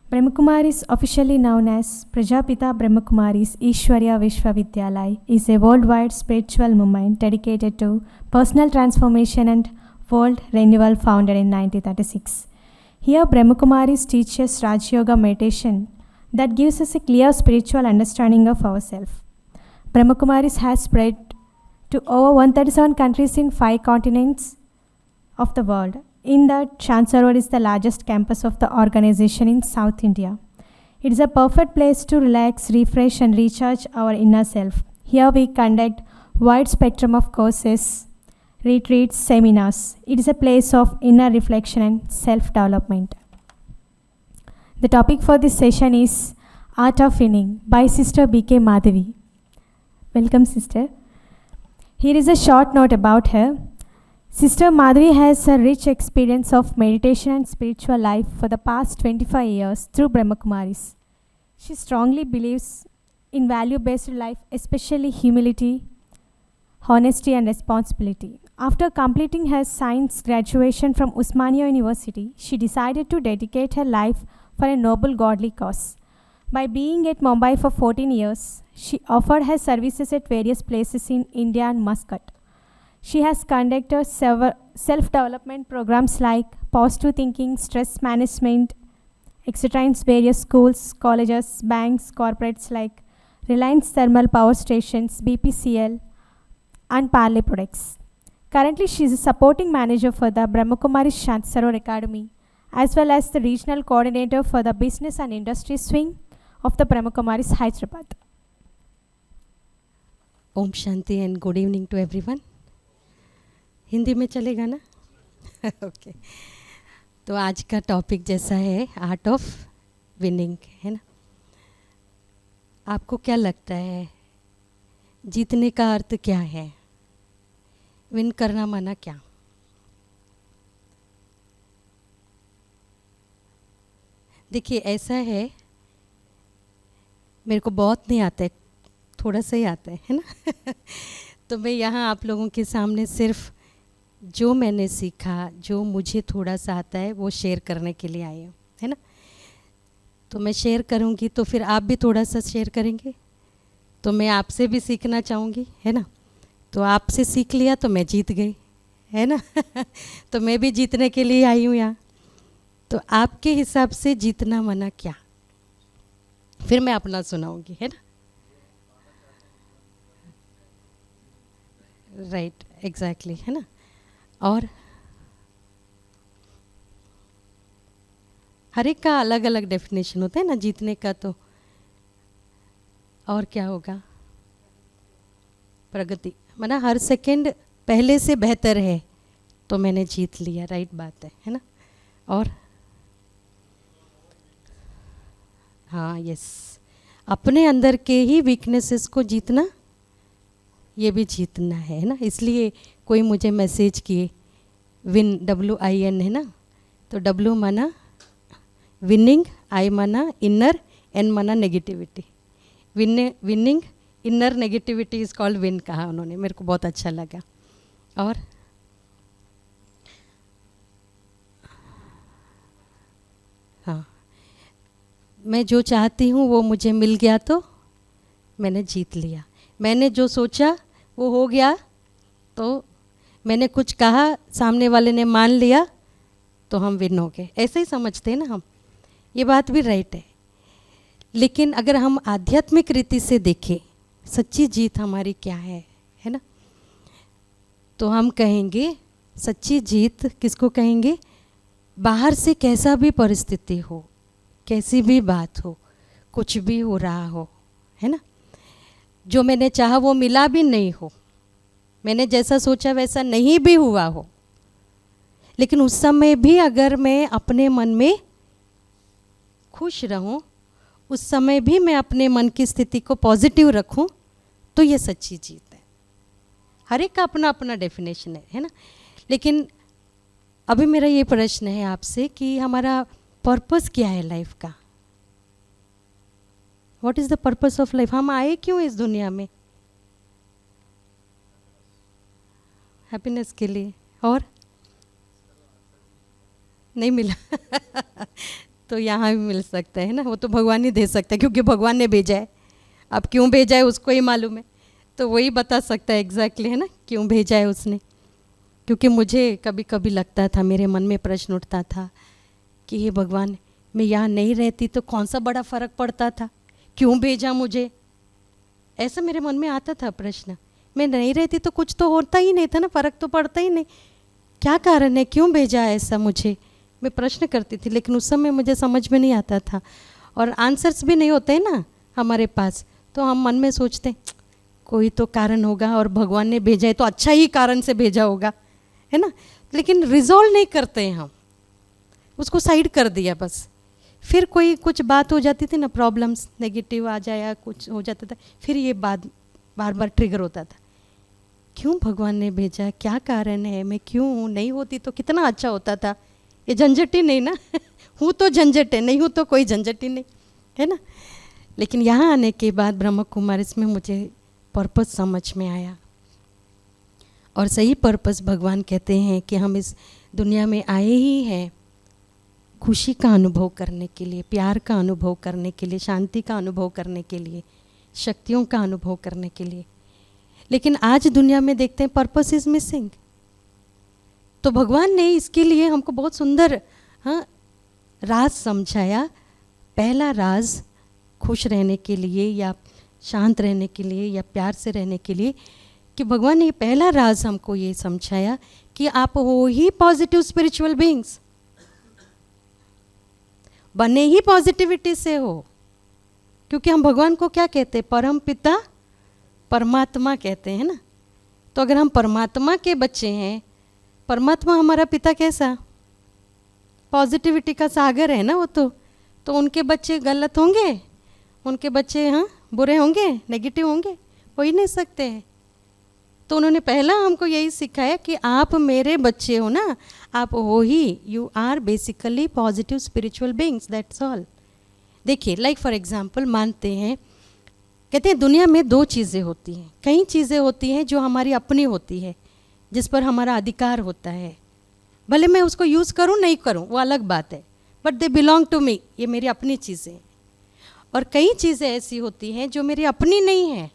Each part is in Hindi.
Brahmakumaris, officially known as Prajapita Brahmakumaris Ishwarya Vishwavidyalaya, is a worldwide spiritual movement dedicated to personal transformation and world renewal founded in 1936. Here, Brahmakumaris teaches Raj Yoga meditation that gives us a clear spiritual understanding of ourselves. Brahmakumaris has spread to over 137 countries in 5 continents of the world. In that, Chansaroad is the largest campus of the organization in South India. It is a perfect place to relax, refresh, and recharge our inner self. Here we conduct wide spectrum of courses, retreats, seminars. It is a place of inner reflection and self-development. The topic for this session is Art of Winning by Sister B.K. Madhavi. Welcome, Sister. Here is a short note about her. Sister Madhavi has a rich experience of meditation and spiritual life for the past 25 years through Brahmakumaris. She strongly believes in value-based life, especially humility, honesty, and responsibility. After completing her science graduation from Osmania University, she decided to dedicate her life for a noble godly cause. By being at Mumbai for 14 years, she offered her services at various places in India and Muscat. She has conducted several self-development programs like positive thinking, stress management, etc. in various schools, colleges, banks, corporates like Reliance Thermal Power Stations, BPCL, and Parle Products. Currently, she is a supporting manager for the Brahmakumaris Chansaroad Academy, as well as the regional coordinator for the business and industry swing of the Brahmakumaris Hyderabad. Om Shanti and good evening to everyone. Hindi में चलेगा ना? ओके. तो आज का टॉपिक जैसा है आर्ट ऑफ विनिंग, है ना. आपको क्या लगता है जीतने का अर्थ क्या है? विन करना माना क्या? देखिए ऐसा है, मेरे को बहुत नहीं आता है, थोड़ा सा ही आता है ना. तो मैं यहाँ आप लोगों के सामने सिर्फ जो मैंने सीखा, जो मुझे थोड़ा सा आता है वो शेयर करने के लिए आई हूँ, है ना. तो मैं शेयर करूँगी तो फिर आप भी थोड़ा सा शेयर करेंगे, तो मैं आपसे भी सीखना चाहूँगी, है ना. तो आपसे सीख लिया तो मैं जीत गई, है ना. तो मैं भी जीतने के लिए आई हूँ यहाँ. तो आपके हिसाब से जीतना माना क्या? फिर मैं अपना सुनाऊँगी, है ना. राइट, एग्जैक्टली, है ना. और हर एक का अलग अलग डेफिनेशन होता है ना जीतने का. तो और क्या होगा? प्रगति, माना हर सेकंड पहले से बेहतर है तो मैंने जीत लिया. राइट बात है ना. और हाँ, यस, अपने अंदर के ही वीकनेसेस को जीतना, ये भी जीतना है ना. इसलिए कोई मुझे मैसेज किए विन, WIN, है ना. तो W माना विनिंग, I माना इनर, N माना negativity. Winning inner negativity is called win कहा उन्होंने. मेरे को बहुत अच्छा लगा. और हाँ, मैं जो चाहती हूँ वो मुझे मिल गया तो मैंने जीत लिया. मैंने जो सोचा वो हो गया, तो मैंने कुछ कहा, सामने वाले ने मान लिया, तो हम विन हो गए. ऐसे ही समझते हैं ना हम. ये बात भी राइट है. लेकिन अगर हम आध्यात्मिक रीति से देखें सच्ची जीत हमारी क्या है ना. तो हम कहेंगे सच्ची जीत किसको कहेंगे? बाहर से कैसा भी परिस्थिति हो, कैसी भी बात हो, कुछ भी हो रहा हो, है ना. जो मैंने चाहा वो मिला भी नहीं हो, मैंने जैसा सोचा वैसा नहीं भी हुआ हो, लेकिन उस समय भी अगर मैं अपने मन में खुश रहूं, उस समय भी मैं अपने मन की स्थिति को पॉजिटिव रखूं, तो ये सच्ची जीत है. हर एक का अपना अपना डेफिनेशन है ना. लेकिन अभी मेरा ये प्रश्न है आपसे कि हमारा पर्पस क्या है लाइफ का? What is the purpose of life? हम आए क्यों इस दुनिया में? हैप्पीनेस के लिए. और नहीं मिला. तो यहाँ भी मिल सकता है ना, वो तो भगवान ही दे सकता है क्योंकि भगवान ने भेजा है। अब क्यों भेजा है उसको ही मालूम है, तो वही बता सकता है एग्जैक्टली, है ना, क्यों भेजा है उसने। क्योंकि मुझे कभी कभी लगता था, मेरे मन में प्रश्न उठता था कि ये भगवान, मैं यहाँ नहीं रहती तो कौन सा बड़ा फ़र्क पड़ता था, क्यों भेजा मुझे, ऐसा मेरे मन में आता था प्रश्न। मैं नहीं रहती तो कुछ तो होता ही नहीं था ना, फ़र्क तो पड़ता ही नहीं, क्या कारण है, क्यों भेजा ऐसा मुझे, मैं प्रश्न करती थी। लेकिन उस समय मुझे समझ में नहीं आता था और आंसर्स भी नहीं होते ना हमारे पास, तो हम मन में सोचते कोई तो कारण होगा और भगवान ने भेजा है तो अच्छा ही कारण से भेजा होगा, है ना। लेकिन रिजॉल्व नहीं करते हैं हम, उसको साइड कर दिया बस। फिर कोई कुछ बात हो जाती थी ना, प्रॉब्लम्स नेगेटिव आ जाए या कुछ हो जाता था, फिर ये बात बार बार ट्रिगर होता था, क्यों भगवान ने भेजा, क्या कारण है, मैं क्यों नहीं होती तो कितना अच्छा होता था, ये झंझट ही नहीं ना हूँ तो झंझट है, नहीं हूँ तो कोई झंझट ही नहीं, है ना। लेकिन यहाँ आने के बाद ब्रह्म कुमारी इसमें मुझे पर्पस समझ में आया, और सही पर्पस भगवान कहते हैं कि हम इस दुनिया में आए ही हैं खुशी का अनुभव करने के लिए, प्यार का अनुभव करने के लिए, शांति का अनुभव करने के लिए, शक्तियों का अनुभव करने के लिए। लेकिन आज दुनिया में देखते हैं पर्पस इज मिसिंग। तो भगवान ने इसके लिए हमको बहुत सुंदर राज समझाया। पहला राज खुश रहने के लिए या शांत रहने के लिए या प्यार से रहने के लिए, कि भगवान ने पहला राज हमको ये समझाया कि आप हो ही पॉजिटिव स्पिरिचुअल बीइंग्स, बने ही पॉजिटिविटी से हो। क्योंकि हम भगवान को क्या कहते हैं, परम पिता परमात्मा कहते हैं ना। तो अगर हम परमात्मा के बच्चे हैं, परमात्मा हमारा पिता कैसा, पॉजिटिविटी का सागर है ना वो तो उनके बच्चे गलत होंगे, उनके बच्चे बुरे होंगे, नेगेटिव होंगे, हो ही नहीं सकते हैं। तो उन्होंने पहला हमको यही सिखाया कि आप मेरे बच्चे हो ना, आप हो ही, you are basically positive spiritual beings, that's all. देखिए, लाइक फॉर एग्जांपल मानते हैं, कहते हैं दुनिया में दो चीज़ें होती हैं, कई चीज़ें होती हैं जो हमारी अपनी होती है, जिस पर हमारा अधिकार होता है, भले मैं उसको यूज़ करूँ नहीं करूँ वो अलग बात है, but they belong to me, ये मेरी अपनी चीज़ें हैं। और कई चीज़ें ऐसी होती हैं जो मेरी अपनी नहीं है,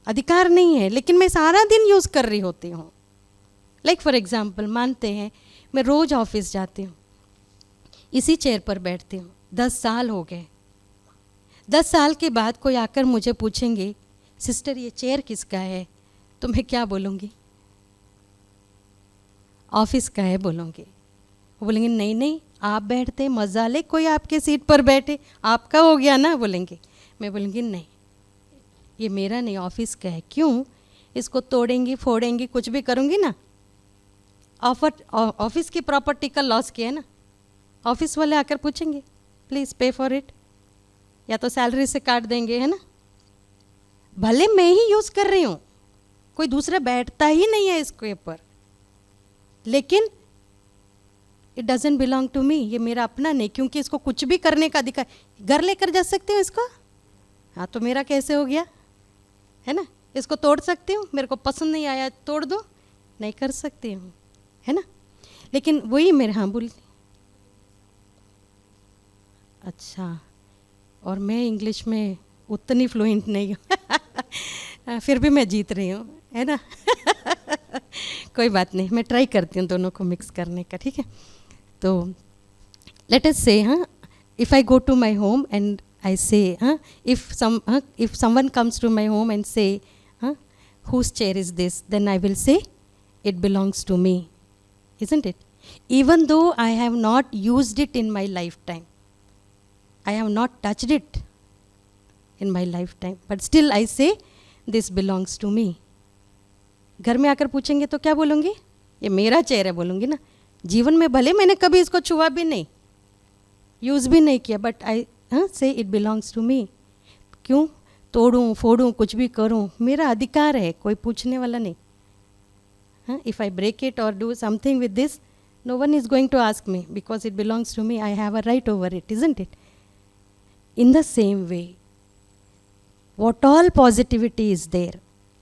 अधिकार नहीं है, लेकिन मैं सारा दिन यूज़ कर रही होती हूँ। लाइक फॉर एग्जांपल मानते हैं मैं रोज़ ऑफिस जाती हूँ, इसी चेयर पर बैठती हूँ, 10 साल हो गए। 10 साल के बाद कोई आकर मुझे पूछेंगे सिस्टर ये चेयर किसका है, तो मैं क्या बोलूँगी, ऑफिस का है बोलूँगी। वो बोलेंगे नहीं नहीं आप बैठते मज़ा ले, कोई आपके सीट पर बैठे, आपका हो गया ना बोलेंगे। मैं बोलूँगी नहीं ये मेरा नहीं, ऑफिस का है। क्यों, इसको तोड़ेंगी फोड़ेंगी कुछ भी करूँगी ना, ऑफिस की प्रॉपर्टी का लॉस किया है ना। ऑफिस वाले आकर पूछेंगे प्लीज़ पे फॉर इट, या तो सैलरी से काट देंगे, है ना। भले मैं ही यूज़ कर रही हूँ, कोई दूसरा बैठता ही नहीं है इसके ऊपर, लेकिन it doesn't belong to me, ये मेरा अपना नहीं, क्योंकि इसको कुछ भी करने का अधिकार। घर लेकर जा सकती हूँ इसको, हाँ तो मेरा कैसे हो गया, है ना। इसको तोड़ सकती हूँ, मेरे को पसंद नहीं आया तोड़ दो, नहीं कर सकती हूँ, है ना। लेकिन वही मेरे बोल अच्छा, और मैं इंग्लिश में उतनी फ्लुएंट नहीं हूँ फिर भी मैं जीत रही हूँ, है ना कोई बात नहीं, मैं ट्राई करती हूँ दोनों को मिक्स करने का, ठीक है। तो let us say if I go to my home and I say, if someone comes to my home and say, whose chair is this? Then I will say, it belongs to me, isn't it? Even though I have not used it in my lifetime, I have not touched it in my lifetime, but still I say, this belongs to me. घर में आकर पूछेंगे तो क्या बोलूँगी, ये मेरा चेयर है बोलूँगी ना। जीवन में भले मैंने कभी इसको छुआ भी नहीं, यूज़ भी नहीं किया, बट आई से इट बिलोंग्स टू मी। क्यों, तोड़ूँ फोड़ूँ कुछ भी करूँ, मेरा अधिकार है, कोई पूछने वाला नहीं। If I break it or do something with this, no one is going to ask me, because it belongs to me, I have a right over it, isn't it. In the same way, what all positivity is there,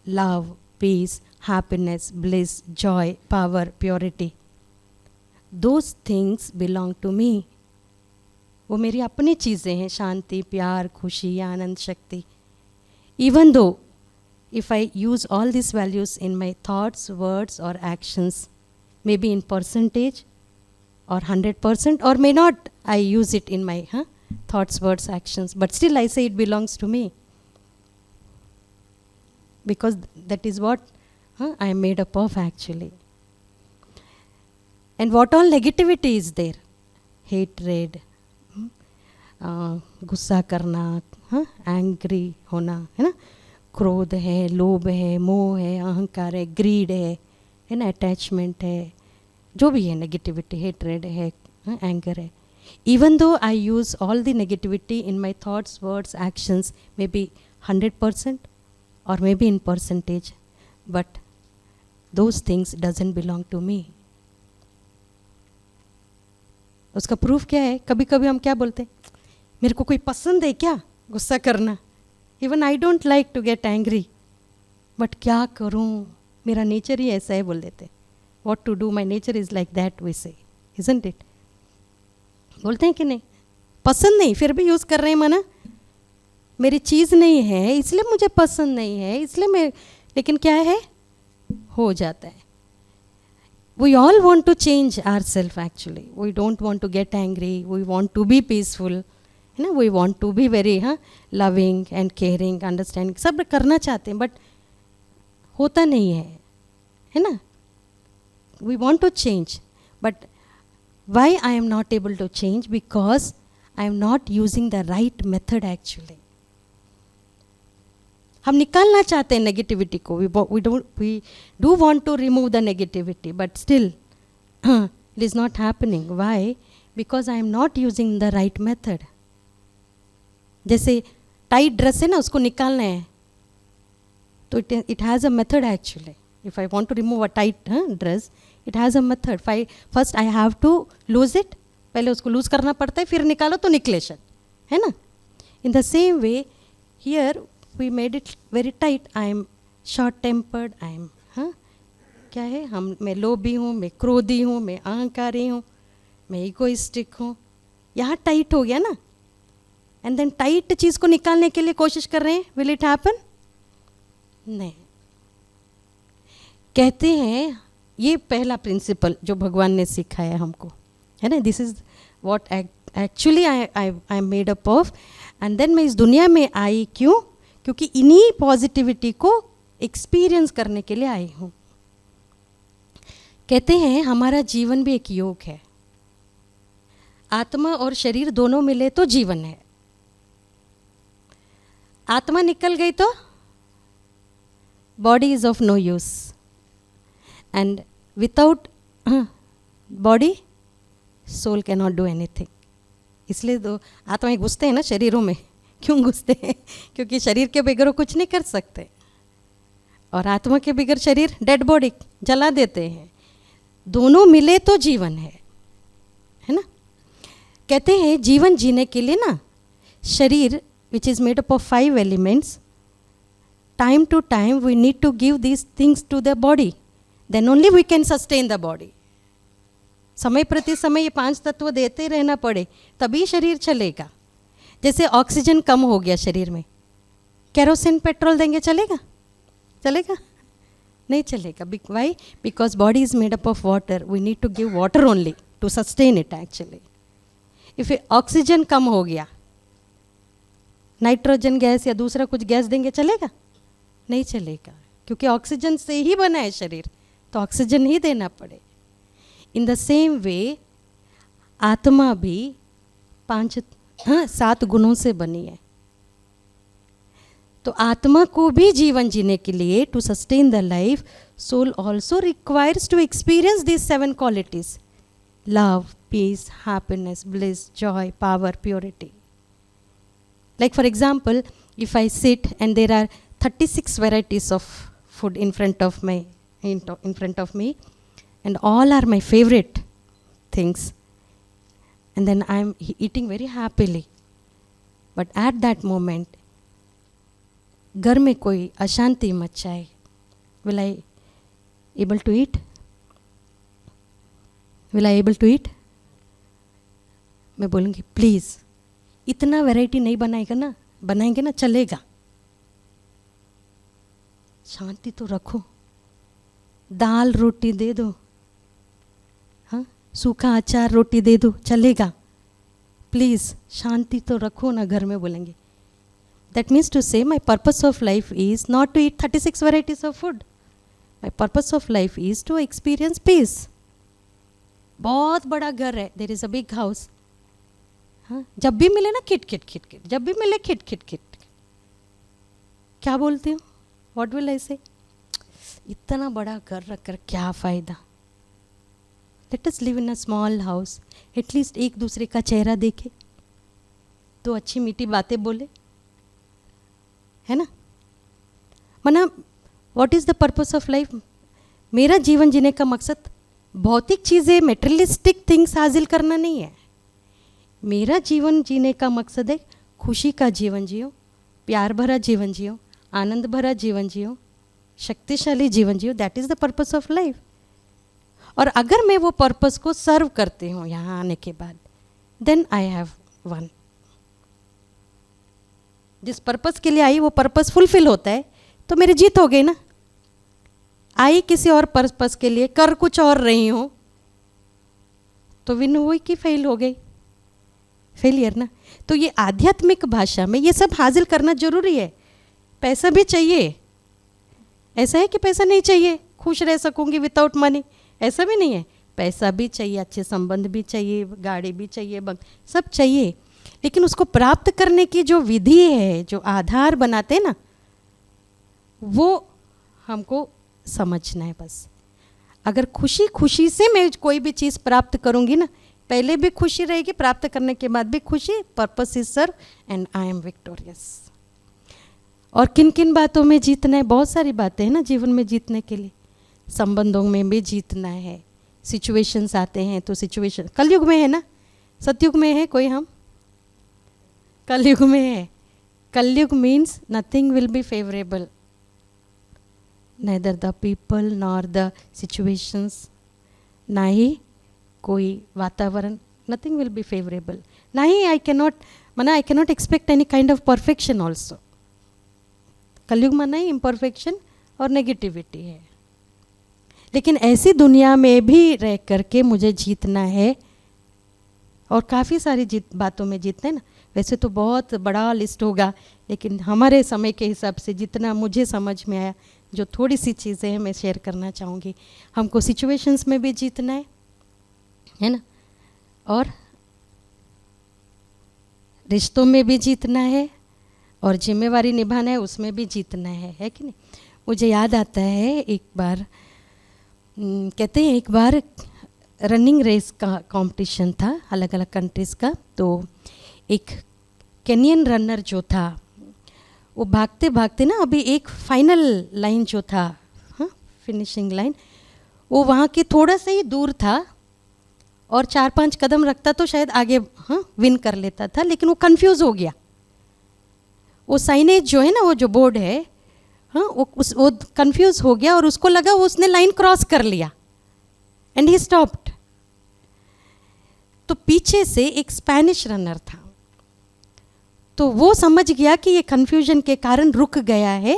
love, peace, happiness, bliss, joy, power, purity, those things belong to me. वो मेरी अपनी चीज़ें हैं, शांति, प्यार, खुशी, आनंद, शक्ति. Even though if I use all these values in my thoughts, words or actions, maybe in percentage or 100%, or may not I use it in my thoughts, words, actions, but still I say it belongs to me. Because that is what I am made up of actually. And what all negativity is there? Hatred, गुस्सा करना, एंग्री होना, है ना, क्रोध है, लोभ है, मोह है, अहंकार है, ग्रीड है ना, अटैचमेंट है, जो भी है नेगेटिविटी, हेट्रेड है, एंगर है. Even though I use all the negativity in my thoughts, words, actions, may be 100% or may be in percentage, but those things doesn't belong to me. उसका प्रूफ क्या है? कभी कभी हम क्या बोलते हैं, मेरे को कोई पसंद है क्या गुस्सा करना? Even I don't like to get angry, but क्या करूं, मेरा नेचर ही ऐसा है, बोल देते. What to do, my nature is like that, we say, isn't it? बोलते हैं कि नहीं? पसंद नहीं, फिर भी यूज़ कर रहे हैं मना. मेरी चीज़ नहीं है इसलिए मुझे पसंद नहीं है, इसलिए मैं, लेकिन क्या है, हो जाता है. We all want to change ourselves actually. We don't want to get angry. We want to be peaceful. You know, we want to be very loving and caring, understanding. सब करना चाहते हैं, but होता नहीं है ना? We want to change, but why I am not able to change? Because I am not using the right method actually. हम निकालना चाहते हैं नेगेटिविटी को. we do want to remove the negativity, but still it is not happening. Why? Because I am not using the right method. जैसे टाइट ड्रेस है ना, उसको निकालना है तो it has a method actually. If I want to remove a tight dress, it has a method. First I have to lose it. पहले उसको लूज करना पड़ता है, फिर निकालो तो निकले शर्ट, है ना? In the same way here we made it very tight. I am short tempered, I am क्या है, मैं लोभी हूँ, मैं क्रोधी हूँ, मैं अहंकारी हूँ, मैं इगोइस्टिक हूँ. यहाँ टाइट हो गया ना, एंड देन टाइट चीज़ को निकालने के लिए कोशिश कर रहे हैं. Will it happen? नहीं. कहते हैं ये पहला प्रिंसिपल जो भगवान ने सिखाया हमको, है ना. This is what actually I am made up of. And then मैं इस दुनिया में आई क्यों? क्योंकि इन्हीं पॉजिटिविटी को एक्सपीरियंस करने के लिए आई हूँ. कहते हैं हमारा जीवन भी एक योग है. आत्मा और शरीर दोनों मिले तो जीवन है. आत्मा निकल गई तो body is of no use, and without body soul can not do anything. इसलिए दो आत्माएं घुसते हैं ना शरीरों में. क्यों घुसते हैं? क्योंकि शरीर के बगैर वो कुछ नहीं कर सकते, और आत्मा के बगैर शरीर डेड बॉडी जला देते हैं. दोनों मिले तो जीवन है ना. कहते हैं जीवन जीने के लिए ना शरीर which is made up of 5 elements, time to time we need to give these things to the body, then only we can sustain the body. समय प्रति समय ये 5 तत्व देते रहना पड़े तभी शरीर चलेगा. जैसे ऑक्सीजन कम हो गया शरीर में, केरोसिन पेट्रोल देंगे चलेगा? चलेगा? नहीं चलेगा. Why? Because body is made up of water. We need to give water only to sustain it actually. If oxygen कम हो गया, नाइट्रोजन गैस या दूसरा कुछ गैस देंगे चलेगा? नहीं चलेगा, क्योंकि ऑक्सीजन से ही बना है शरीर, तो ऑक्सीजन ही देना पड़े. इन द सेम वे आत्मा भी 7 गुणों से बनी है. तो आत्मा को भी जीवन जीने के लिए, to sustain the life, soul also requires to experience these 7 qualities: love, peace, happiness, bliss, joy, power, purity. Like for example, if I sit and there are 36 varieties of food in front of me, and all are my favorite things, and then I'm eating very happily, but at that moment घर में कोई अशांति मच जाए, will I able to eat? Will I able to eat? मैं बोलूँगी प्लीज़ इतना वैरायटी नहीं बनाएंगे ना चलेगा, शांति तो रखो, दाल रोटी दे दो, हाँ सूखा अचार रोटी दे दो चलेगा, प्लीज़ शांति तो रखो ना घर में बोलेंगे. That means to say my purpose of life is not to eat 36 varieties of food. My purpose of life is to experience peace. बहुत बड़ा घर है, there is a big house. हाँ जब भी मिले ना खिट खिट खिट खिट, जब भी मिले खिट खिट खिट. क्या बोलती हूँ? What will I say? इतना बड़ा घर रखकर क्या फ़ायदा? Let us live in a small house. At least एक दूसरे का चेहरा देखे, तो अच्छी मीठी बातें बोले, है ना. मना what is the purpose of life? मेरा जीवन जीने का मकसद भौतिक चीज़ें, मेटेरियलिस्टिक थिंग्स हासिल करना नहीं है. मेरा जीवन जीने का मकसद है खुशी का जीवन जियो, प्यार भरा जीवन जियो, आनंद भरा जीवन जियो, शक्तिशाली जीवन जियो. That is the purpose of life. और अगर मैं वो पर्पस को सर्व करती हूँ यहाँ आने के बाद, देन आई हैव वन. जिस पर्पस के लिए आई वो पर्पस फुलफिल होता है तो मेरी जीत हो गई ना. आई किसी और पर्पस के लिए, कर कुछ और रही हूँ, तो विन हुई कि फेल हो गई? फेलियर ना. तो ये आध्यात्मिक भाषा में ये सब हासिल करना जरूरी है. पैसा भी चाहिए, ऐसा है कि पैसा नहीं चाहिए, खुश रह सकूंगी विदाउट मनी, ऐसा भी नहीं है. पैसा भी चाहिए, अच्छे संबंध भी चाहिए, गाड़ी भी चाहिए, सब चाहिए. लेकिन उसको प्राप्त करने की जो विधि है, जो आधार बनाते हैं ना, वो हमको समझना है बस. अगर खुशी खुशी से मैं कोई भी चीज़ प्राप्त करूँगी ना, पहले भी खुशी रहेगी, प्राप्त करने के बाद भी खुशी. Purpose is serve and I am victorious. और किन किन बातों में जीतना है? बहुत सारी बातें हैं ना जीवन में जीतने के लिए. संबंधों में भी जीतना है. सिचुएशंस आते हैं तो सिचुएशन, कलयुग में है ना, सतयुग में है कोई? हम कलयुग में है. कलयुग means nothing will be favourable, neither the people nor the situations, ना ही कोई वातावरण, nothing will be favorable. ना ही I cannot expect any kind of perfection also. कलयुग में नहीं imperfection और नेगेटिविटी है. लेकिन ऐसी दुनिया में भी रह करके मुझे जीतना है, और काफ़ी सारी बातों में जीतना है ना. वैसे तो बहुत बड़ा लिस्ट होगा, लेकिन हमारे समय के हिसाब से जितना मुझे समझ में आया, जो थोड़ी सी चीज़ें हैं मैं शेयर करना चाहूँगी. हमको सिचुएशंस में भी जीतना है ना, और रिश्तों में भी जीतना है, और जिम्मेवारी निभाना है उसमें भी जीतना है कि नहीं. मुझे याद आता है एक बार, कहते हैं एक बार रनिंग रेस का कंपटीशन था अलग अलग कंट्रीज़ का. तो एक केनियन रनर जो था, वो भागते भागते ना, अभी एक फाइनल लाइन जो था, हाँ फिनिशिंग लाइन, वो वहाँ के थोड़ा सा ही दूर था, और 4-5 कदम रखता तो शायद आगे हाँ विन कर लेता था. लेकिन वो कंफ्यूज हो गया. वो साइनेज जो है ना, वो जो बोर्ड है, हाँ वो कंफ्यूज हो गया, और उसको लगा वो उसने लाइन क्रॉस कर लिया, एंड ही स्टॉप्ड. तो पीछे से एक स्पेनिश रनर था, तो वो समझ गया कि ये कन्फ्यूजन के कारण रुक गया है.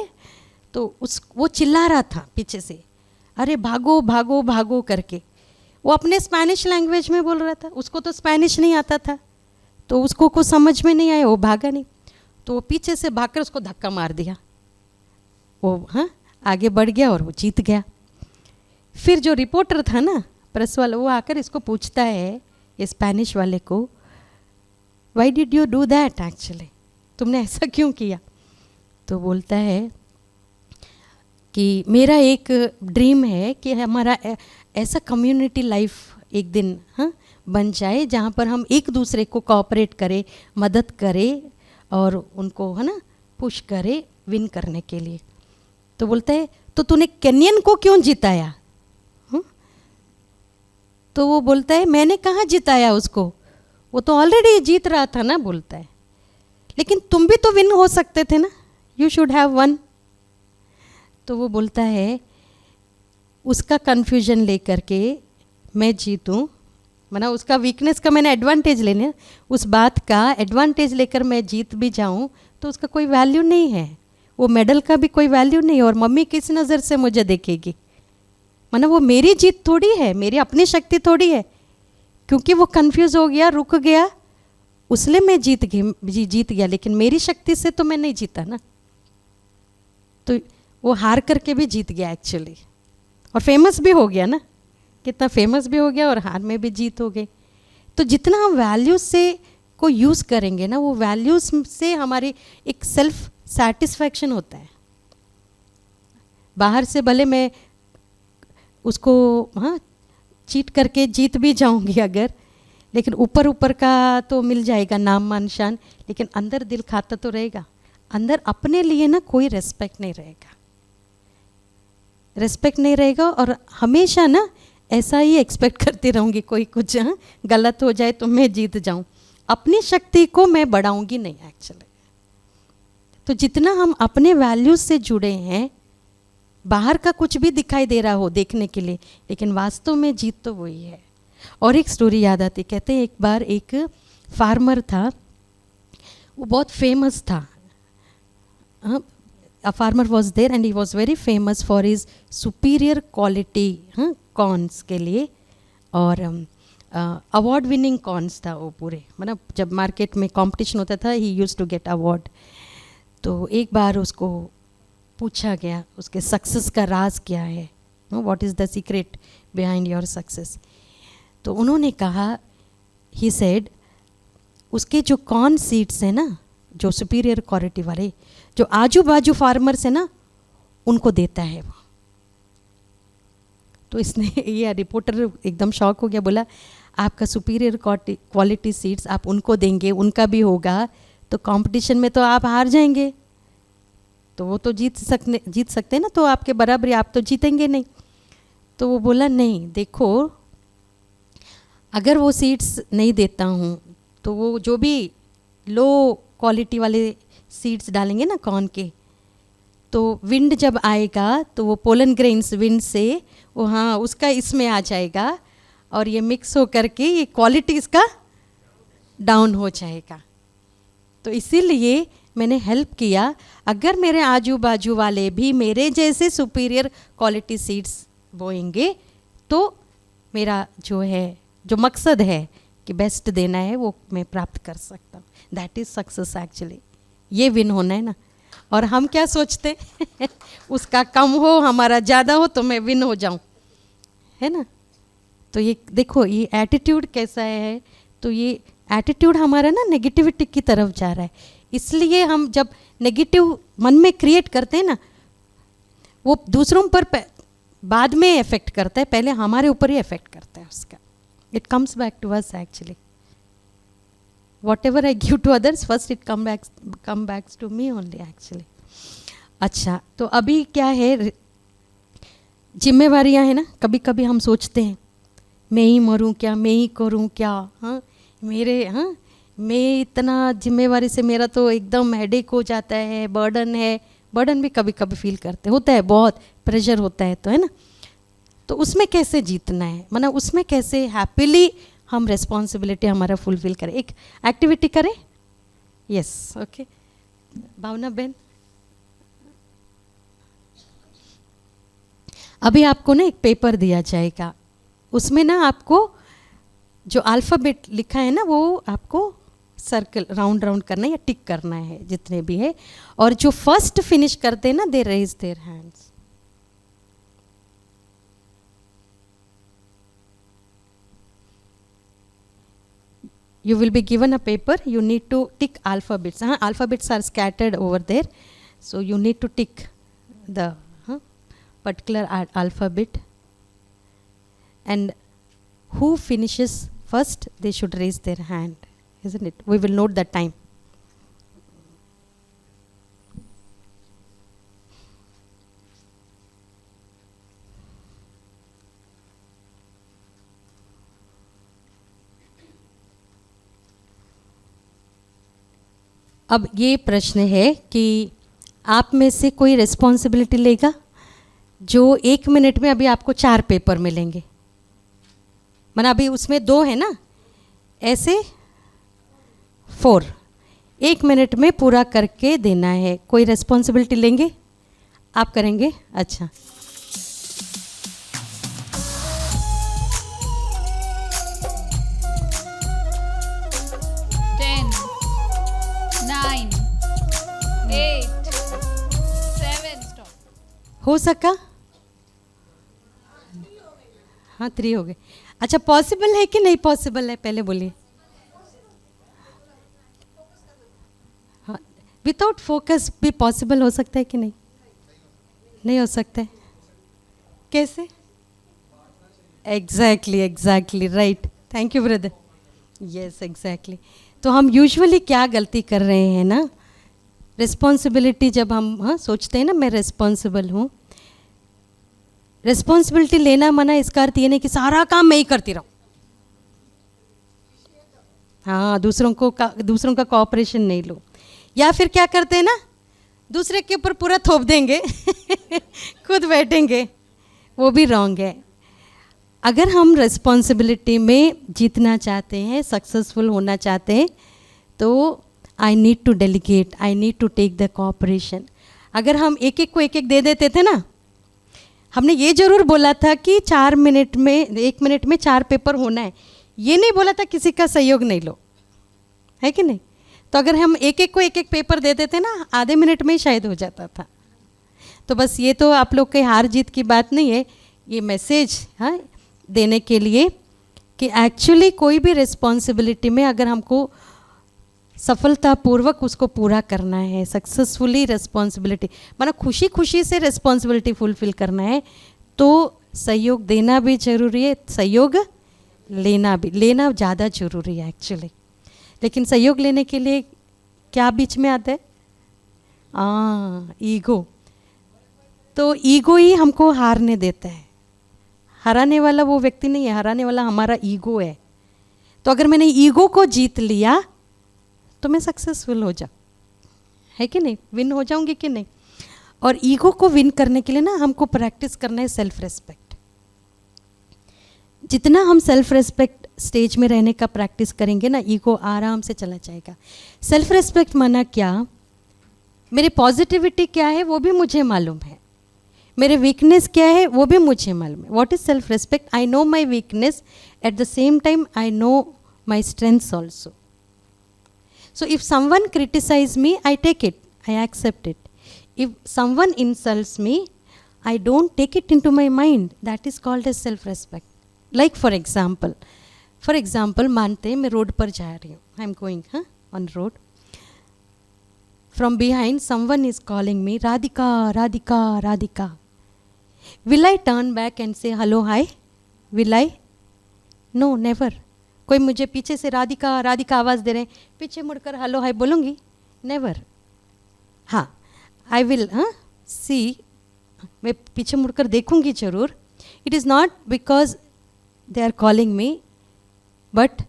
तो वो चिल्ला रहा था पीछे से, अरे भागो भागो भागो करके. वो अपने स्पेनिश लैंग्वेज में बोल रहा था, उसको तो स्पेनिश नहीं आता था, तो उसको कुछ समझ में नहीं आया, वो भागा नहीं. तो वो पीछे से भागकर उसको धक्का मार दिया. वो हाँ आगे बढ़ गया और वो जीत गया. फिर जो रिपोर्टर था ना, प्रेस वाला, वो आकर इसको पूछता है, ये स्पेनिश वाले को, why did you do that actually, तुमने ऐसा क्यों किया? तो बोलता है कि मेरा एक ड्रीम है कि हमारा ऐसा कम्युनिटी लाइफ एक दिन हाँ बन जाए, जहाँ पर हम एक दूसरे को कोऑपरेट करें, मदद करें, और उनको है ना पुश करें विन करने के लिए. तो बोलता है, तो तूने केनियन को क्यों जिताया? तो वो बोलता है, मैंने कहाँ जिताया उसको, वो तो ऑलरेडी जीत रहा था ना. बोलता है, लेकिन तुम भी तो विन हो सकते थे ना, यू शुड हैव वन. तो वो बोलता है, उसका कन्फ्यूजन लेकर के मैं जीतूं मतलब उसका वीकनेस का मैंने एडवांटेज लेने, उस बात का एडवांटेज लेकर मैं जीत भी जाऊं तो उसका कोई वैल्यू नहीं है, वो मेडल का भी कोई वैल्यू नहीं है। और मम्मी किस नज़र से मुझे देखेगी, मतलब वो मेरी जीत थोड़ी है, मेरी अपनी शक्ति थोड़ी है। क्योंकि वो कंफ्यूज हो गया, रुक गया, उसलिए मैं जीत गया, लेकिन मेरी शक्ति से तो मैं नहीं जीता ना। तो वो हार करके भी जीत गया एक्चुअली, और फेमस भी हो गया ना, कितना फेमस भी हो गया और हार में भी जीत हो गई। तो जितना हम वैल्यूज से को यूज़ करेंगे ना, वो वैल्यूज से हमारी एक सेल्फ सेटिस्फैक्शन होता है। बाहर से भले मैं उसको चीट करके जीत भी जाऊंगी अगर, लेकिन ऊपर ऊपर का तो मिल जाएगा नाम मान शान, लेकिन अंदर दिल खाता तो रहेगा। अंदर अपने लिए ना कोई रेस्पेक्ट नहीं रहेगा, रेस्पेक्ट नहीं रहेगा। और हमेशा ना ऐसा ही एक्सपेक्ट करती रहूँगी कोई कुछ गलत हो जाए तो मैं जीत जाऊँ, अपनी शक्ति को मैं बढ़ाऊँगी नहीं एक्चुअली। तो जितना हम अपने वैल्यूज से जुड़े हैं, बाहर का कुछ भी दिखाई दे रहा हो देखने के लिए, लेकिन वास्तव में जीत तो वही है। और एक स्टोरी याद आती, कहते हैं एक बार एक फार्मर था, वो बहुत फेमस था। A farmer was there and he was very famous for his superior quality corns के लिए, और अवार्ड विनिंग कॉर्न्स था वो पूरे, मतलब जब मार्केट में कंपटीशन होता था ही यूज्ड टू गेट अवार्ड। तो एक बार उसको पूछा गया उसके सक्सेस का राज क्या है, what is the secret behind your success. तो उन्होंने कहा, ही सेड, उसके जो कॉर्न सीड्स हैं ना, जो सुपीरियर क्वालिटी वाले, जो आजू बाजू फार्मर्स है ना, उनको देता है वो। तो इसने ये रिपोर्टर एकदम शॉक हो गया, बोला आपका सुपीरियर क्वालिटी सीड्स आप उनको देंगे, उनका भी होगा तो कंपटीशन में तो आप हार जाएंगे, तो वो तो जीत सकते हैं ना, तो आपके बराबरी, आप तो जीतेंगे नहीं। तो वो बोला नहीं, देखो अगर वो सीड्स नहीं देता हूँ तो वो जो भी लो क्वालिटी वाले सीड्स डालेंगे ना कॉर्न के, तो विंड जब आएगा तो वो पोलन ग्रेन्स विंड से वो उसका इसमें आ जाएगा और ये मिक्स हो करके ये क्वालिटी इसका डाउन हो जाएगा। तो इसीलिए मैंने हेल्प किया, अगर मेरे आजू बाजू वाले भी मेरे जैसे सुपीरियर क्वालिटी सीड्स बोएंगे तो मेरा जो मकसद है कि बेस्ट देना है वो मैं प्राप्त कर सकता हूँ। दैट इज़ सक्सेस एक्चुअली, ये विन होना है ना। और हम क्या सोचते उसका कम हो हमारा ज़्यादा हो तो मैं विन हो जाऊँ, है ना। तो ये देखो ये एटीट्यूड कैसा है, तो ये एटीट्यूड हमारा ना नेगेटिविटी की तरफ जा रहा है। इसलिए हम जब नेगेटिव मन में क्रिएट करते हैं ना, वो दूसरों पर बाद में इफेक्ट करता है, पहले हमारे ऊपर ही इफेक्ट करता है उसका। It comes back to us actually, whatever I give to others first it come back to me only actually। अच्छा, तो अभी क्या है, जिम्मेवारियां हैं ना। कभी कभी हम सोचते हैं मैं ही मरूं क्या, मैं ही करूं क्या, मैं इतना जिम्मेवारी से मेरा तो एकदम हेडेक हो जाता है, बर्डन है। बर्डन भी कभी कभी फील करते होता है, बहुत प्रेशर होता है, तो है ना। तो उसमें कैसे जीतना है, मतलब उसमें कैसे हैप्पीली हम रिस्पॉन्सिबिलिटी हमारा फुलफिल करें, एक एक्टिविटी करें। यस, ओके भावना बहन, अभी आपको ना एक पेपर दिया जाएगा, उसमें ना आपको जो अल्फ़ाबेट लिखा है ना वो आपको सर्कल राउंड राउंड करना है या टिक करना है जितने भी है, और जो फर्स्ट फिनिश करते हैं ना they raise their hands. You will be given a paper, you need to tick alphabets. Alphabets are scattered over there, so you need to tick the particular alphabet, and who finishes first they should raise their hand, isn't it? We will note the time. अब ये प्रश्न है कि आप में से कोई रिस्पॉन्सिबिलिटी लेगा, जो 1 मिनट में, अभी आपको 4 पेपर मिलेंगे, माना अभी उसमें 2 है ना, ऐसे 4, 1 मिनट में पूरा करके देना है। कोई रिस्पॉन्सिबिलिटी लेंगे? आप करेंगे? अच्छा, 10, 9, 8, 7, stop. हो सका? हाँ 3 हो गए। अच्छा, पॉसिबल है कि नहीं पॉसिबल है, पहले बोलिए। हाँ, विदाउट फोकस भी पॉसिबल हो सकता है कि नहीं? नहीं हो सकता है। कैसे? Exactly right, thank you brother. Yes exactly. तो हम यूजुअली क्या गलती कर रहे हैं ना, रिस्पॉन्सिबिलिटी जब हम सोचते हैं ना मैं रिस्पॉन्सिबल हूँ, रिस्पॉन्सिबिलिटी लेना मना इसका अर्थ ये नहीं कि सारा काम मैं ही करती रहूँ। हाँ, दूसरों का कोऑपरेशन नहीं लो। या फिर क्या करते हैं ना, दूसरे के ऊपर पूरा थोप देंगे खुद बैठेंगे, वो भी रॉन्ग है। अगर हम रिस्पॉन्सिबिलिटी में जीतना चाहते हैं, सक्सेसफुल होना चाहते हैं, तो I need to delegate, I need to take the cooperation. अगर हम एक एक को एक एक दे देते थे ना, हमने ये ज़रूर बोला था कि 1 मिनट में 4 पेपर होना है, ये नहीं बोला था किसी का सहयोग नहीं लो, है कि नहीं? तो अगर हम एक एक को एक एक पेपर दे देते ना, आधे मिनट में ही शायद हो जाता था। तो बस ये तो आप लोग के हार जीत की बात नहीं है, ये मैसेज हाँ देने के लिए कि एक्चुअली कोई भी रिस्पॉन्सिबिलिटी में अगर हमको सफलतापूर्वक उसको पूरा करना है, सक्सेसफुली रिस्पॉन्सिबिलिटी माना खुशी खुशी से रिस्पॉन्सिबिलिटी फुलफिल करना है, तो सहयोग देना भी ज़रूरी है, सहयोग लेना ज़्यादा ज़रूरी है एक्चुअली। लेकिन सहयोग लेने के लिए क्या बीच में आता है? ईगो। तो ईगो ही हमको हारने देता है। हराने वाला वो व्यक्ति नहीं है, हराने वाला हमारा ईगो है। तो अगर मैंने ईगो को जीत लिया तो मैं सक्सेसफुल हो जाऊँ, है कि नहीं? विन हो जाऊंगी कि नहीं? और ईगो को विन करने के लिए ना हमको प्रैक्टिस करना है सेल्फ रेस्पेक्ट। जितना हम सेल्फ रेस्पेक्ट स्टेज में रहने का प्रैक्टिस करेंगे ना, ईगो आराम से चला जाएगा। सेल्फ रेस्पेक्ट माना क्या? मेरी पॉजिटिविटी क्या है वो भी मुझे मालूम है, मेरे वीकनेस क्या है वो भी मुझे मालूम है। What is self respect? I know my weakness, at the same time I know my strengths also. So if someone criticize me, I take it, I accept it. If someone insults me, I don't take it into my mind. That is called as self-respect. Like for example, मानते हैं मैं रोड पर जा रही हूँ, I am going on road. From behind, someone is calling me, Radhika, Radhika, Radhika. Will I turn back and say hello, hi? Will I? No, never. कोई मुझे पीछे से राधिका राधिका आवाज़ दे रहे हैं, पीछे मुड़कर हेलो हाय बोलूँगी? नेवर। हाँ, आई विल सी, मैं पीछे मुड़कर देखूँगी ज़रूर। It is not because they are calling me, but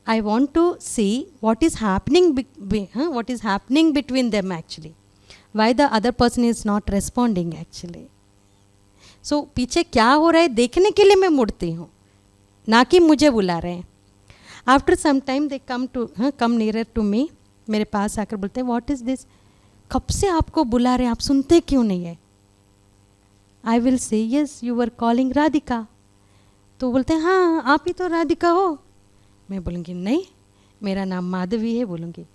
I want to see what is happening between them actually, why the other person is not responding actually. So पीछे क्या हो रहा है देखने के लिए मैं मुड़ती हूँ, ना कि मुझे बुला रहे हैं। After some time they come nearer to me, मेरे पास आकर बोलते हैं व्हाट इज़ दिस, कब से आपको बुला रहे हैं, आप सुनते क्यों नहीं है? आई विल से yes you were calling Radhika. तो बोलते हैं हाँ आप ही तो राधिका हो। मैं बोलूँगी नहीं, मेरा नाम माधवी है बोलूँगी।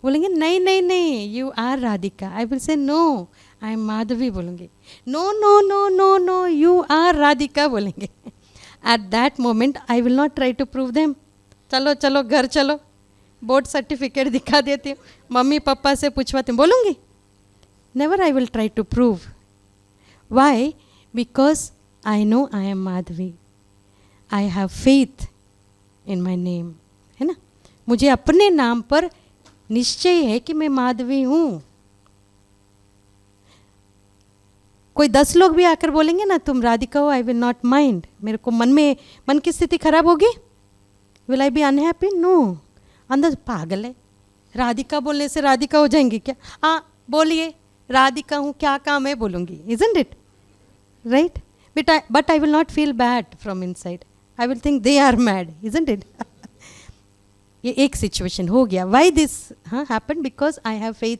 बोलेंगे नहीं नहीं नहीं you are Radhika. I will say no I am Madhavi बोलूँगी। No no no no no you are Radhika बोलेंगे। At that moment I will not try to prove them, चलो चलो घर चलो, बोर्ड सर्टिफिकेट दिखा देती हूँ, मम्मी पापा से पूछवाती हूँ, बोलूँगी? Never I will try to prove. Why? Because I know I am Madhavi, I have faith in my name, है ना? मुझे अपने नाम पर निश्चय है कि मैं माधवी हूँ। कोई 10 लोग भी आकर बोलेंगे ना तुम राधिका हो, आई विल नॉट माइंड। मेरे को मन की स्थिति खराब होगी, will I be unhappy? No. अंदर पागल है, राधिका बोलने से राधिका हो जाएंगी क्या? हाँ बोलिए राधिका हूँ, क्या काम है बोलूँगी, isn't it right? But I will not feel bad from inside, I will think they are mad, isn't it? ये एक सिचुएशन हो गया. Why this happen? Because I have faith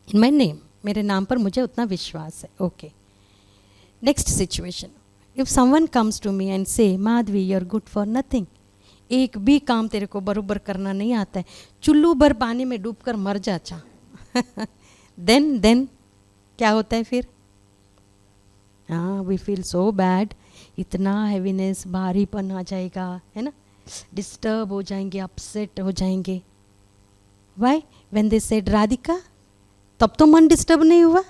in my name. मेरे नाम पर मुझे उतना विश्वास है. Okay. Next situation. If someone comes to me and say Madhavi you are good for nothing, एक भी काम तेरे को बरोबर करना नहीं आता है, चुल्लू भर पानी में डूबकर मर जा चा. देन क्या होता है फिर? हाँ, वी फील सो बैड. इतना हैवीनेस, भारीपन आ जाएगा, है ना. डिस्टर्ब हो जाएंगे, अपसेट हो जाएंगे. Why? When they said Radhika, तब तो मन डिस्टर्ब नहीं हुआ.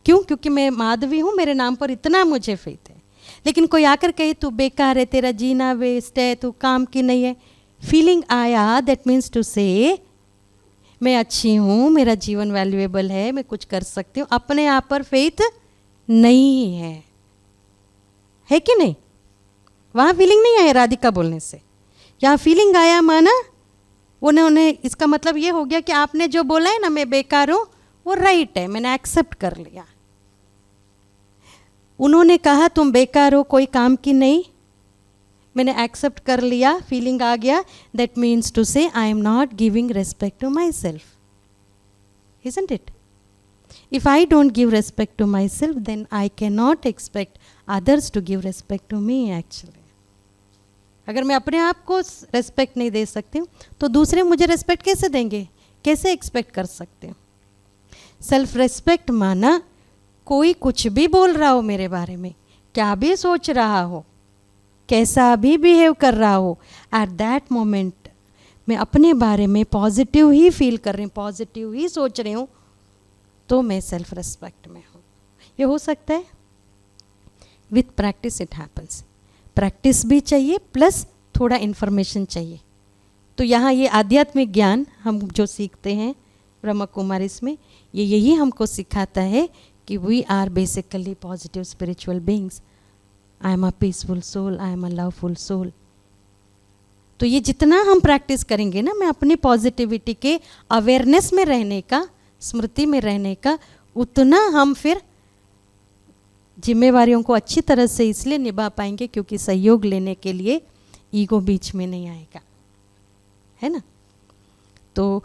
क्यों? क्योंकि मैं माधवी हूँ, मेरे नाम पर इतना मुझे फेथ है. लेकिन कोई आकर कहे तू बेकार है, तेरा जीना वेस्ट है, तू काम की नहीं है, फीलिंग आया, दैट मीन्स टू से मैं अच्छी हूँ, मेरा जीवन वैल्यूएबल है, मैं कुछ कर सकती हूँ. अपने आप पर फेथ नहीं है कि नहीं? वहाँ फीलिंग नहीं आया राधिका बोलने से, यहाँ फीलिंग आया. माना उन्होंने, इसका मतलब ये हो गया कि आपने जो बोला है ना मैं बेकार हूँ, वो राइट है, मैंने एक्सेप्ट कर लिया. उन्होंने कहा तुम बेकार हो, कोई काम की नहीं, मैंने एक्सेप्ट कर लिया, फीलिंग आ गया. That means to say I am not giving respect to my self, isn't it? If I don't give respect to my self, then I can not expect others to give respect to me. Actually अगर मैं अपने आप को रेस्पेक्ट नहीं दे सकती हूँ तो दूसरे मुझे रेस्पेक्ट कैसे देंगे, कैसे एक्सपेक्ट कर सकते हूँ? सेल्फ रेस्पेक्ट माना कोई कुछ भी बोल रहा हो मेरे बारे में, क्या भी सोच रहा हो, कैसा भी बिहेव कर रहा हो, एट दैट मोमेंट मैं अपने बारे में पॉजिटिव ही फील कर रही हूँ, पॉजिटिव ही सोच रही हूँ, तो मैं सेल्फ रेस्पेक्ट में हूँ. ये हो सकता है. With practice it happens. Practice भी चाहिए प्लस थोड़ा इन्फॉर्मेशन चाहिए. तो यहाँ ये आध्यात्मिक ज्ञान हम जो सीखते हैं ब्रह्म कुमारीज में, ये यही हमको सिखाता है कि we are basically positive spiritual beings. I am a peaceful soul, I am a loveful soul. तो ये जितना हम प्रैक्टिस करेंगे ना, मैं अपनी पॉजिटिविटी के अवेयरनेस में रहने का, स्मृति में रहने का, उतना हम फिर जिम्मेवारियों को अच्छी तरह से इसलिए निभा पाएंगे क्योंकि सहयोग लेने के लिए ईगो बीच में नहीं आएगा, है ना. तो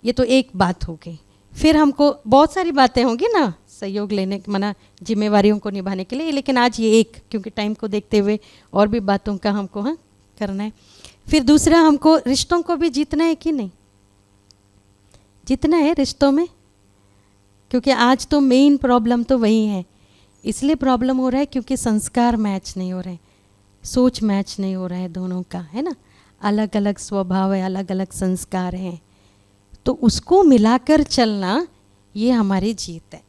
ये तो एक बात हो गई. फिर हमको बहुत सारी बातें होंगी ना सहयोग लेने, माना जिम्मेवारियों को निभाने के लिए, लेकिन आज ये एक, क्योंकि टाइम को देखते हुए और भी बातों का हमको करना है. फिर दूसरा, हमको रिश्तों को भी जीतना है कि नहीं, जीतना है रिश्तों में. क्योंकि आज तो मेन प्रॉब्लम तो वही है. इसलिए प्रॉब्लम हो रहा है क्योंकि संस्कार मैच नहीं हो रहे हैं, सोच मैच नहीं हो रहा है दोनों का, है ना. अलग अलग स्वभाव है, अलग अलग संस्कार हैं, तो उसको मिलाकर चलना ये हमारी जीत है.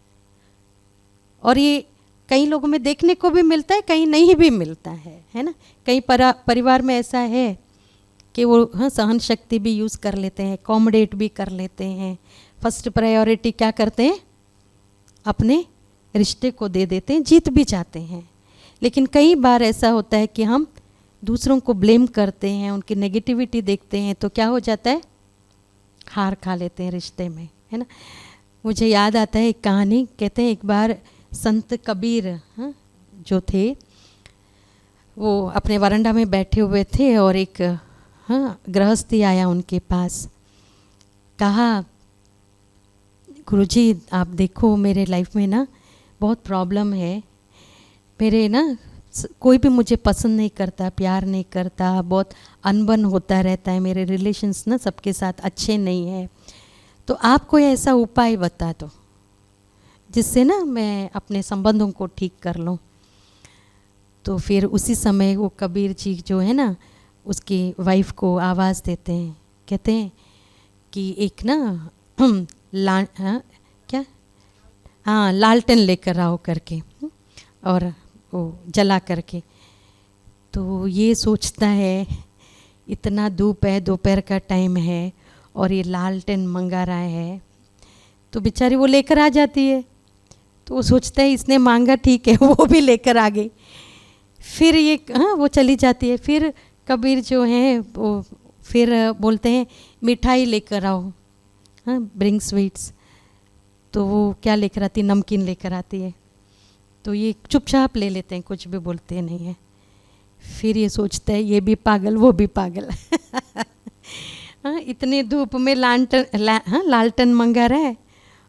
और ये कई लोगों में देखने को भी मिलता है, कहीं नहीं भी मिलता है ना. कई परिवार में ऐसा है कि वो सहन शक्ति भी यूज़ कर लेते हैं, अकोमोडेट भी कर लेते हैं. फर्स्ट प्रायोरिटी क्या करते हैं, अपने रिश्ते को दे देते हैं, जीत भी जाते हैं. लेकिन कई बार ऐसा होता है कि हम दूसरों को ब्लेम करते हैं, उनकी नेगेटिविटी देखते हैं, तो क्या हो जाता है, हार खा लेते हैं रिश्ते में, है ना. मुझे याद आता है एक कहानी. कहते हैं एक बार संत कबीर जो थे वो अपने वरांडा में बैठे हुए थे और एक गृहस्थी आया उनके पास. कहा, गुरुजी आप देखो मेरे लाइफ में ना बहुत प्रॉब्लम है, मेरे ना कोई भी मुझे पसंद नहीं करता, प्यार नहीं करता, बहुत अनबन होता रहता है, मेरे रिलेशंस ना सबके साथ अच्छे नहीं है, तो आप कोई ऐसा उपाय बता दो जिससे ना मैं अपने संबंधों को ठीक कर लूँ. तो फिर उसी समय वो कबीर जी जो है ना उसकी वाइफ को आवाज़ देते हैं, कहते हैं कि एक ना लालटेन लेकर आओ करके और वो जला करके. तो ये सोचता है इतना धूप है, दोपहर का टाइम है और ये लालटेन मंगा रहा है, तो बेचारी वो लेकर आ जाती है. तो वो सोचता है इसने मांगा ठीक है, वो भी लेकर आ गई. फिर ये वो चली जाती है. फिर कबीर जो हैं वो फिर बोलते हैं मिठाई लेकर आओ, ब्रिंग स्वीट्स. तो वो क्या लेकर आती है, नमकीन लेकर आती है. तो ये चुपचाप ले लेते हैं, कुछ भी बोलते नहीं हैं। फिर ये सोचता है ये भी पागल वो भी पागल हाँ, इतनी धूप में लालटन मंगा रहा है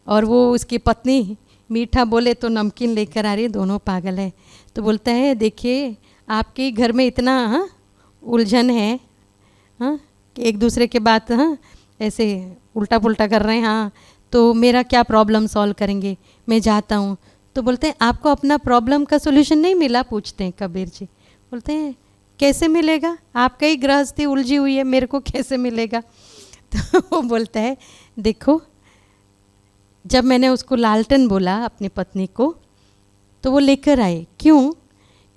और वो उसकी पत्नी मीठा बोले तो नमकीन लेकर आ रही है, दोनों पागल है। तो बोलता है देखिए आपके घर में इतना उलझन है कि एक दूसरे के बात ऐसे उल्टा पुल्टा कर रहे हैं, हाँ तो मेरा क्या प्रॉब्लम सॉल्व करेंगे, मैं जाता हूँ। तो बोलते हैं आपको अपना प्रॉब्लम का सोल्यूशन नहीं मिला, पूछते हैं कबीर जी। बोलते हैं कैसे मिलेगा, आपका ही गृहस्थी उलझी हुई है, मेरे को कैसे मिलेगा। तो वो बोलता है देखो जब मैंने उसको लालटन बोला अपनी पत्नी को तो वो लेकर आए, क्यों,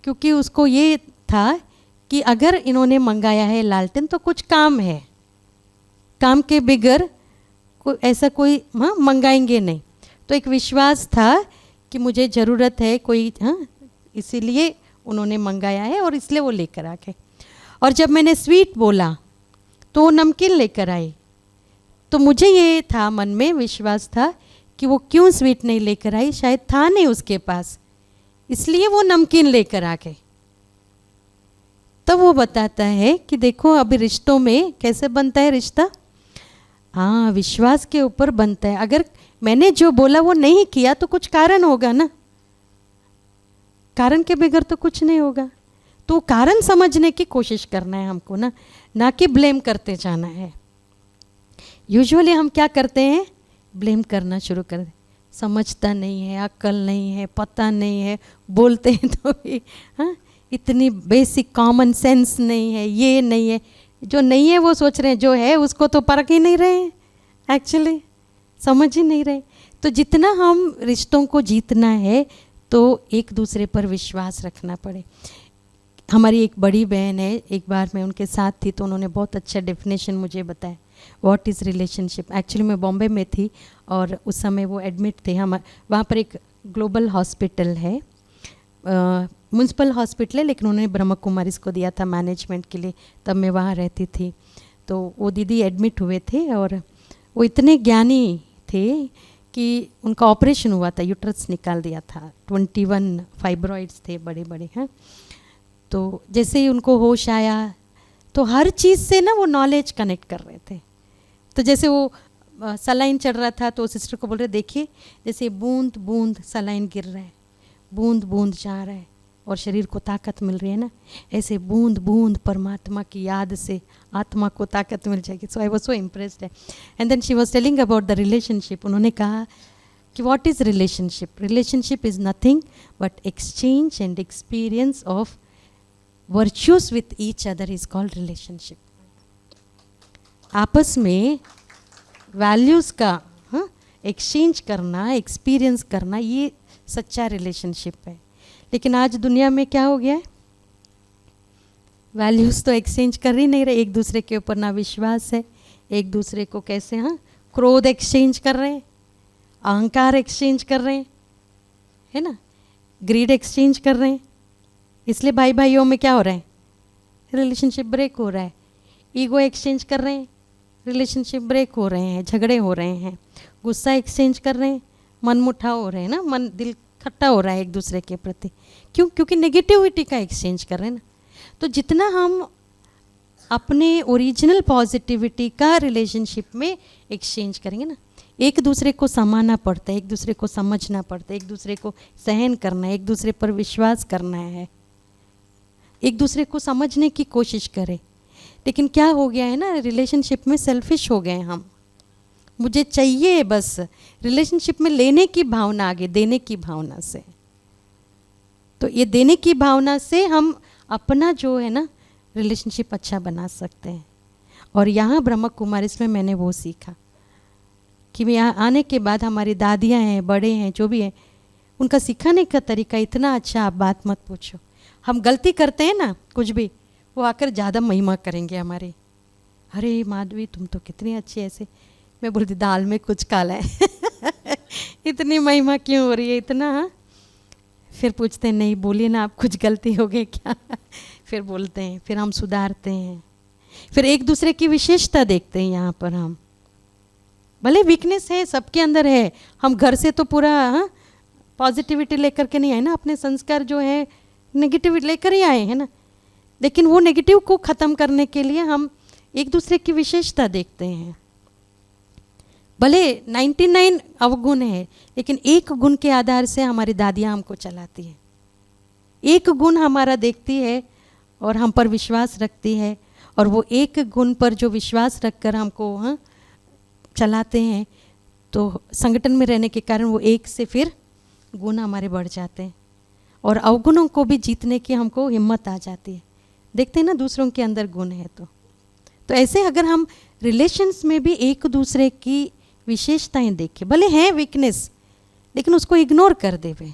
क्योंकि उसको ये था कि अगर इन्होंने मंगाया है लालटन तो कुछ काम है, काम के बगैर ऐसा कोई मंगाएंगे नहीं। तो एक विश्वास था कि मुझे ज़रूरत है कोई, इसीलिए उन्होंने मंगाया है और इसलिए वो लेकर आ गए। और जब मैंने स्वीट बोला तो नमकीन लेकर आए। तो मुझे ये था मन में विश्वास था कि वो क्यों स्वीट नहीं लेकर आई, शायद था नहीं उसके पास, इसलिए वो नमकीन लेकर आ गए। तब वो बताता है कि देखो अभी रिश्तों में कैसे बनता है रिश्ता, हाँ विश्वास के ऊपर बनता है। अगर मैंने जो बोला वो नहीं किया तो कुछ कारण होगा ना, कारण के बगैर तो कुछ नहीं होगा। तो कारण समझने की कोशिश करना है हमको ना कि ब्लेम करते जाना है। यूजुअली हम क्या करते हैं, ब्लेम करना शुरू कर दें, समझता नहीं है, अक्ल नहीं है, पता नहीं है, बोलते हैं तो भी इतनी बेसिक कॉमन सेंस नहीं है, ये नहीं है, जो नहीं है वो सोच रहे हैं, जो है उसको तो परख ही नहीं रहे हैं, एक्चुअली समझ ही नहीं रहे। तो जितना हम रिश्तों को जीतना है तो एक दूसरे पर विश्वास रखना पड़े। हमारी एक बड़ी बहन है, एक बार मैं उनके साथ थी तो उन्होंने बहुत अच्छा डेफिनेशन मुझे बताया व्हाट इज़ रिलेशनशिप। एक्चुअली मैं बॉम्बे में थी और उस समय वो एडमिट थे। हम वहाँ पर एक ग्लोबल हॉस्पिटल है, म्यूनसिपल हॉस्पिटल है, लेकिन उन्होंने ब्रह्म कुमारीज को दिया था मैनेजमेंट के लिए, तब मैं वहाँ रहती थी। तो वो दीदी एडमिट हुए थे और वो इतने ज्ञानी थे कि उनका ऑपरेशन हुआ था, यूट्रस निकाल दिया था, 21 फाइब्रॉइड्स थे बड़े बड़े हैं। तो जैसे ही उनको होश आया तो हर चीज़ से ना वो नॉलेज कनेक्ट कर रहे थे। तो जैसे वो सलाइन चढ़ रहा था तो सिस्टर को बोल रहे देखिए जैसे बूंद बूंद सलाइन गिर रहा है, बूंद बूंद जा रहा है और शरीर को ताकत मिल रही है ना, ऐसे बूंद बूंद परमात्मा की याद से आत्मा को ताकत मिल जाएगी। So I was so impressed है। And then she was telling about the relationship. उन्होंने कहा कि what is relationship, relationship is nothing but exchange and experience of virtues with each other is called relationship. आपस में वैल्यूज़ का एक्सचेंज करना, एक्सपीरियंस करना, ये सच्चा रिलेशनशिप है। लेकिन आज दुनिया में क्या हो गया है, वैल्यूज़ तो एक्सचेंज कर ही नहीं रहे, एक दूसरे के ऊपर ना विश्वास है, एक दूसरे को कैसे क्रोध एक्सचेंज कर रहे हैं, अहंकार एक्सचेंज कर रहे हैं, है ना, ग्रीड एक्सचेंज कर रहे हैं। इसलिए भाई भाइयों में क्या हो रहा है, रिलेशनशिप ब्रेक हो रहा है। ईगो एक्सचेंज कर रहे हैं, रिलेशनशिप ब्रेक हो रहे हैं, झगड़े हो रहे हैं। गुस्सा एक्सचेंज कर रहे हैं, मन मुठाव हो रहे हैं ना, मन दिल खट्टा हो रहा है एक दूसरे के प्रति। क्यों? क्योंकि नेगेटिविटी का एक्सचेंज कर रहे हैं ना। तो जितना हम अपने ओरिजिनल पॉजिटिविटी का रिलेशनशिप में एक्सचेंज करेंगे ना, एक दूसरे को समाना पड़ता है, एक दूसरे को समझना पड़ता है, एक दूसरे को सहन करना है, एक दूसरे पर विश्वास करना है, एक दूसरे को समझने की कोशिश करें। लेकिन क्या हो गया है ना, रिलेशनशिप में सेल्फिश हो गए हम, मुझे चाहिए बस। रिलेशनशिप में लेने की भावना आगे देने की भावना से, तो ये देने की भावना से हम अपना जो है ना रिलेशनशिप अच्छा बना सकते हैं। और यहाँ ब्रह्म कुमारीज में मैंने वो सीखा कि मैं यहाँ आने के बाद हमारी दादियाँ हैं, बड़े हैं, जो भी हैं, उनका सिखाने का तरीका इतना अच्छा, आप बात मत पूछो। हम गलती करते हैं ना कुछ भी, वो आकर ज़्यादा महिमा करेंगे हमारी, अरे माधवी तुम तो कितनी अच्छी ऐसे। मैं बोलती दाल में कुछ काला है इतनी महिमा क्यों हो रही है इतना। फिर पूछते हैं नहीं बोलिए ना आप, कुछ गलती हो गई क्या फिर बोलते हैं, फिर हम सुधारते हैं, फिर एक दूसरे की विशेषता देखते हैं। यहाँ पर हम भले वीकनेस है सबके अंदर है, हम घर से तो पूरा पॉजिटिविटी लेकर के नहीं आए ना, अपने संस्कार जो है नेगेटिव लेकर ही आए हैं ना। लेकिन वो नेगेटिव को ख़त्म करने के लिए हम एक दूसरे की विशेषता देखते हैं। भले 99 अवगुण है, लेकिन एक गुण के आधार से हमारी दादियाँ हमको चलाती है। एक गुण हमारा देखती है और हम पर विश्वास रखती है, और वो एक गुण पर जो विश्वास रखकर हमको चलाते हैं, तो संगठन में रहने के कारण वो एक से फिर गुण हमारे बढ़ जाते हैं, और अवगुणों को भी जीतने की हमको हिम्मत आ जाती है। देखते हैं ना दूसरों के अंदर गुण है तो ऐसे अगर हम रिलेशंस में भी एक दूसरे की विशेषताएं देखें, भले हैं वीकनेस लेकिन उसको इग्नोर कर देवे,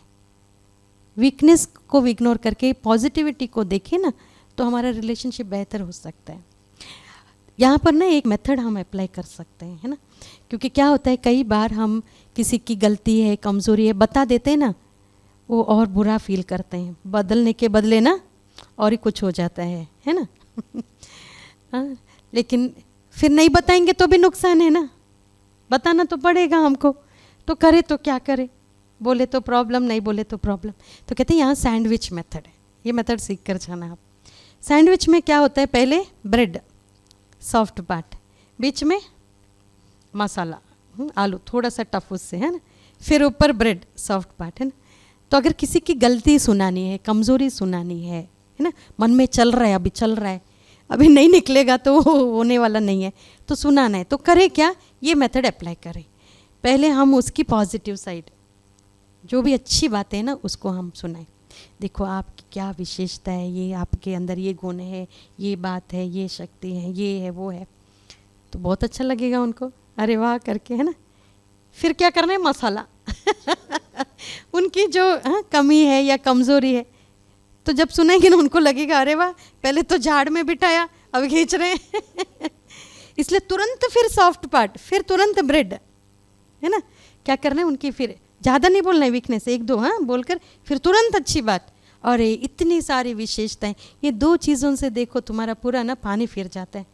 वीकनेस को इग्नोर करके पॉजिटिविटी को देखें ना, तो हमारा रिलेशनशिप बेहतर हो सकता है। यहाँ पर ना एक मेथड हम अप्लाई कर सकते हैं, है ना, क्योंकि क्या होता है कई बार हम किसी की गलती है, कमज़ोरी है बता देते हैं ना, वो और बुरा फील करते हैं, बदलने के बदले ना और ही कुछ हो जाता है ना। हाँ, लेकिन फिर नहीं बताएंगे तो भी नुकसान है ना, बताना तो पड़ेगा हमको, तो करे तो क्या करे, बोले तो प्रॉब्लम, नहीं बोले तो प्रॉब्लम। तो कहते हैं यहाँ सैंडविच मेथड है, ये मेथड सीख कर जाना आप। सैंडविच में क्या होता है, पहले ब्रेड सॉफ्ट पार्ट, बीच में मसाला आलू थोड़ा सा टफ उससे, है ना, फिर ऊपर ब्रेड सॉफ्ट पार्ट, है ना। तो अगर किसी की गलती सुनानी है, कमज़ोरी सुनानी है ना, मन में चल रहा है, अभी चल रहा है, अभी नहीं निकलेगा तो होने वाला नहीं है, तो सुनाना है, तो करे क्या, ये मेथड अप्लाई करें। पहले हम उसकी पॉजिटिव साइड, जो भी अच्छी बातें हैं ना, उसको हम सुनाएं। देखो आपकी क्या विशेषता है, ये आपके अंदर ये गुण है, ये बात है, ये शक्ति है, ये है, वो है, तो बहुत अच्छा लगेगा उनको, अरे वाह करके, है ना। फिर क्या करना है, मसाला उनकी जो कमी है या कमज़ोरी है, तो जब सुनेंगे ना उनको लगेगा अरे वाह, पहले तो झाड़ में बिठाया अब खींच रहे हैं इसलिए तुरंत फिर सॉफ्ट पार्ट, फिर तुरंत ब्रेड, है ना। क्या करना है उनकी, फिर ज़्यादा नहीं बोलना है, वीकनेस एक दो बोलकर फिर तुरंत अच्छी बात, और इतनी सारी विशेषताएं, ये दो चीज़ों से देखो तुम्हारा पूरा ना पानी फिर जाता है।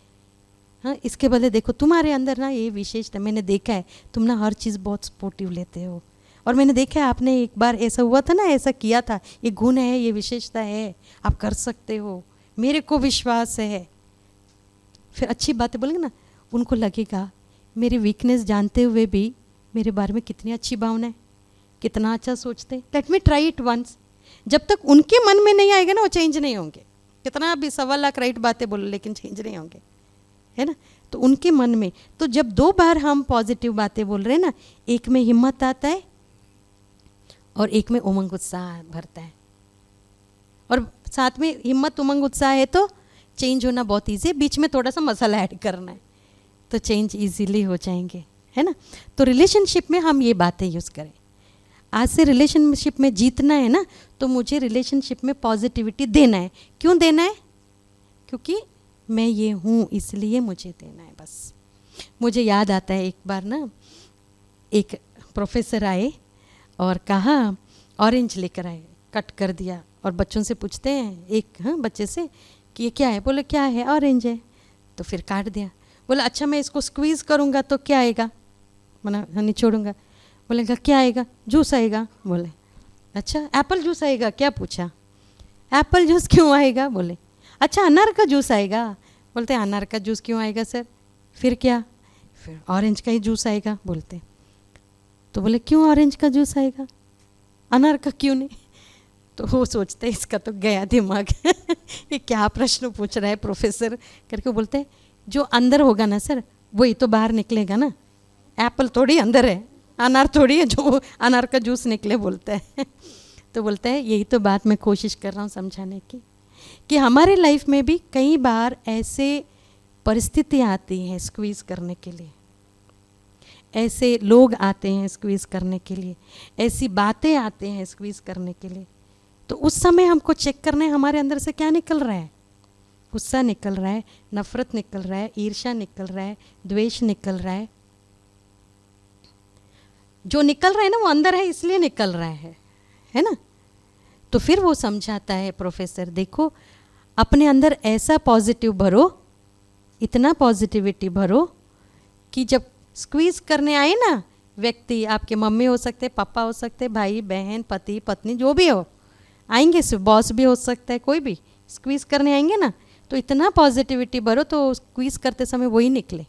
हाँ, इसके बदले देखो तुम्हारे अंदर ना ये विशेषता, मैंने देखा है तुम ना हर चीज़ बहुत सपोर्टिव लेते हो, और मैंने देखा है आपने एक बार ऐसा हुआ था ना, ऐसा किया था, ये गुण है, ये विशेषता है, आप कर सकते हो, मेरे को विश्वास है। फिर अच्छी बातें बोलेंगे ना, उनको लगेगा मेरी वीकनेस जानते हुए भी मेरे बारे में कितनी अच्छी भावना है, कितना अच्छा सोचते हैं, let me try it once. जब तक उनके मन में नहीं आएगा ना, वो चेंज नहीं होंगे, कितना भी 1.25 लाख राइट बातें बोलो लेकिन चेंज नहीं होंगे, है ना। तो उनके मन में, तो जब 2 बार हम पॉजिटिव बातें बोल रहे हैं ना, एक में हिम्मत आता है और एक में उमंग उत्साह भरता है, और साथ में हिम्मत उमंग उत्साह है तो चेंज होना बहुत ईजी है, बीच में थोड़ा सा मसाला ऐड करना है तो चेंज इजीली हो जाएंगे, है ना। तो रिलेशनशिप में हम ये बातें यूज़ करें। आज से रिलेशनशिप में जीतना है ना, तो मुझे रिलेशनशिप में पॉजिटिविटी देना है। क्यों देना है, क्योंकि मैं ये हूँ इसलिए मुझे देना है बस। मुझे याद आता है एक बार ना, एक प्रोफेसर आए और कहा ऑरेंज लेकर आए, कट कर दिया, और बच्चों से पूछते हैं एक बच्चे से कि ये क्या है, बोले क्या है, ऑरेंज है, तो फिर काट दिया। बोला अच्छा मैं इसको स्क्वीज़ करूँगा तो क्या आएगा, मना निचोड़ूंगा, बोलेगा क्या आएगा, जूस आएगा। बोले अच्छा एप्पल जूस आएगा, क्या पूछा, एप्पल जूस क्यों आएगा, बोले अच्छा अनार का जूस आएगा। बोलते अनार का जूस क्यों आएगा सर, फिर क्या, फिर ऑरेंज का ही जूस आएगा। बोलते तो बोले क्यों ऑरेंज का जूस आएगा, अनार का क्यों नहीं। तो वो सोचते इसका तो गया दिमाग ये क्या प्रश्न पूछ रहा है प्रोफेसर करके। बोलते जो अंदर होगा ना सर वही तो बाहर निकलेगा ना, एप्पल थोड़ी अंदर है, अनार थोड़ी है जो अनार का जूस निकले, बोलता है तो बोलता है यही तो बात मैं कोशिश कर रहा हूँ समझाने की, कि हमारे लाइफ में भी कई बार ऐसे परिस्थितियाँ आती हैं स्क्वीज़ करने के लिए, ऐसे लोग आते हैं स्क्वीज़ करने के लिए, ऐसी बातें आते हैं स्क्वीज़ करने के लिए। तो उस समय हमको चेक करना है हमारे अंदर से क्या निकल रहा है, गुस्सा निकल रहा है, नफ़रत निकल रहा है, ईर्ष्या निकल रहा है, द्वेष निकल रहा है। जो निकल रहा है ना वो अंदर है इसलिए निकल रहा है ना। तो फिर वो समझाता है प्रोफेसर, देखो अपने अंदर ऐसा पॉजिटिव भरो, इतना पॉजिटिविटी भरो कि जब स्क्वीज़ करने आए ना व्यक्ति, आपके मम्मी हो सकते, पापा हो सकते, भाई बहन, पति पत्नी, जो भी हो, आएंगे, बॉस भी हो सकता है, कोई भी स्क्वीज़ करने आएंगे ना, तो इतना पॉजिटिविटी भरो तो स्क्वीज़ करते समय वही निकले।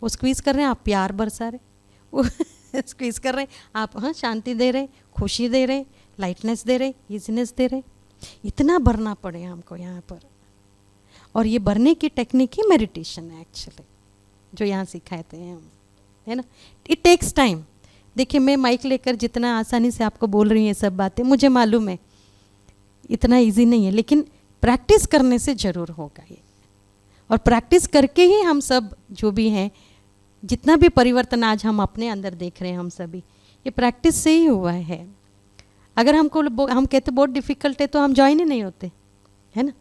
वो स्क्वीज़ कर रहे हैं, आप प्यार बरसा रहे, वो स्क्वीज़ कर रहे हैं, आप हाँ शांति दे रहे, खुशी दे रहे, लाइटनेस दे रहे, ईजीनेस दे रहे। इतना भरना पड़े हमको यहाँ पर। और ये भरने की टेक्निक ही मेडिटेशन है एक्चुअली, जो यहाँ सिखाते हैं हम, है ना। It takes time. देखिए मैं माइक लेकर जितना आसानी से आपको बोल रही हूँ ये सब बातें, मुझे मालूम है इतना इजी नहीं है, लेकिन प्रैक्टिस करने से ज़रूर होगा ये। और प्रैक्टिस करके ही हम सब जो भी हैं, जितना भी परिवर्तन आज हम अपने अंदर देख रहे हैं, हम सभी ये प्रैक्टिस से ही हुआ है। अगर हम कहते बहुत डिफ़िकल्ट है तो हम ज्वाइन ही नहीं होते, है ना।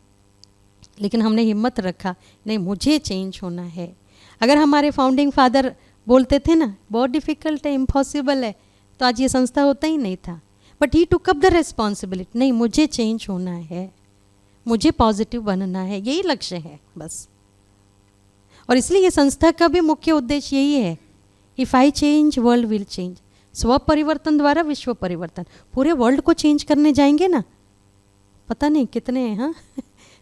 लेकिन हमने हिम्मत रखा, नहीं मुझे चेंज होना है। अगर हमारे फाउंडिंग फादर बोलते थे ना बहुत डिफ़िकल्ट है, इम्पॉसिबल है, तो आज ये संस्था होता ही नहीं था। But he took up the responsibility, नहीं मुझे चेंज होना है, मुझे पॉजिटिव बनना है, यही लक्ष्य है बस। और इसलिए ये संस्था का भी मुख्य उद्देश्य यही है, if I change world will change. स्व परिवर्तन द्वारा विश्व परिवर्तन। पूरे वर्ल्ड को चेंज करने जाएंगे ना, पता नहीं कितने हाँ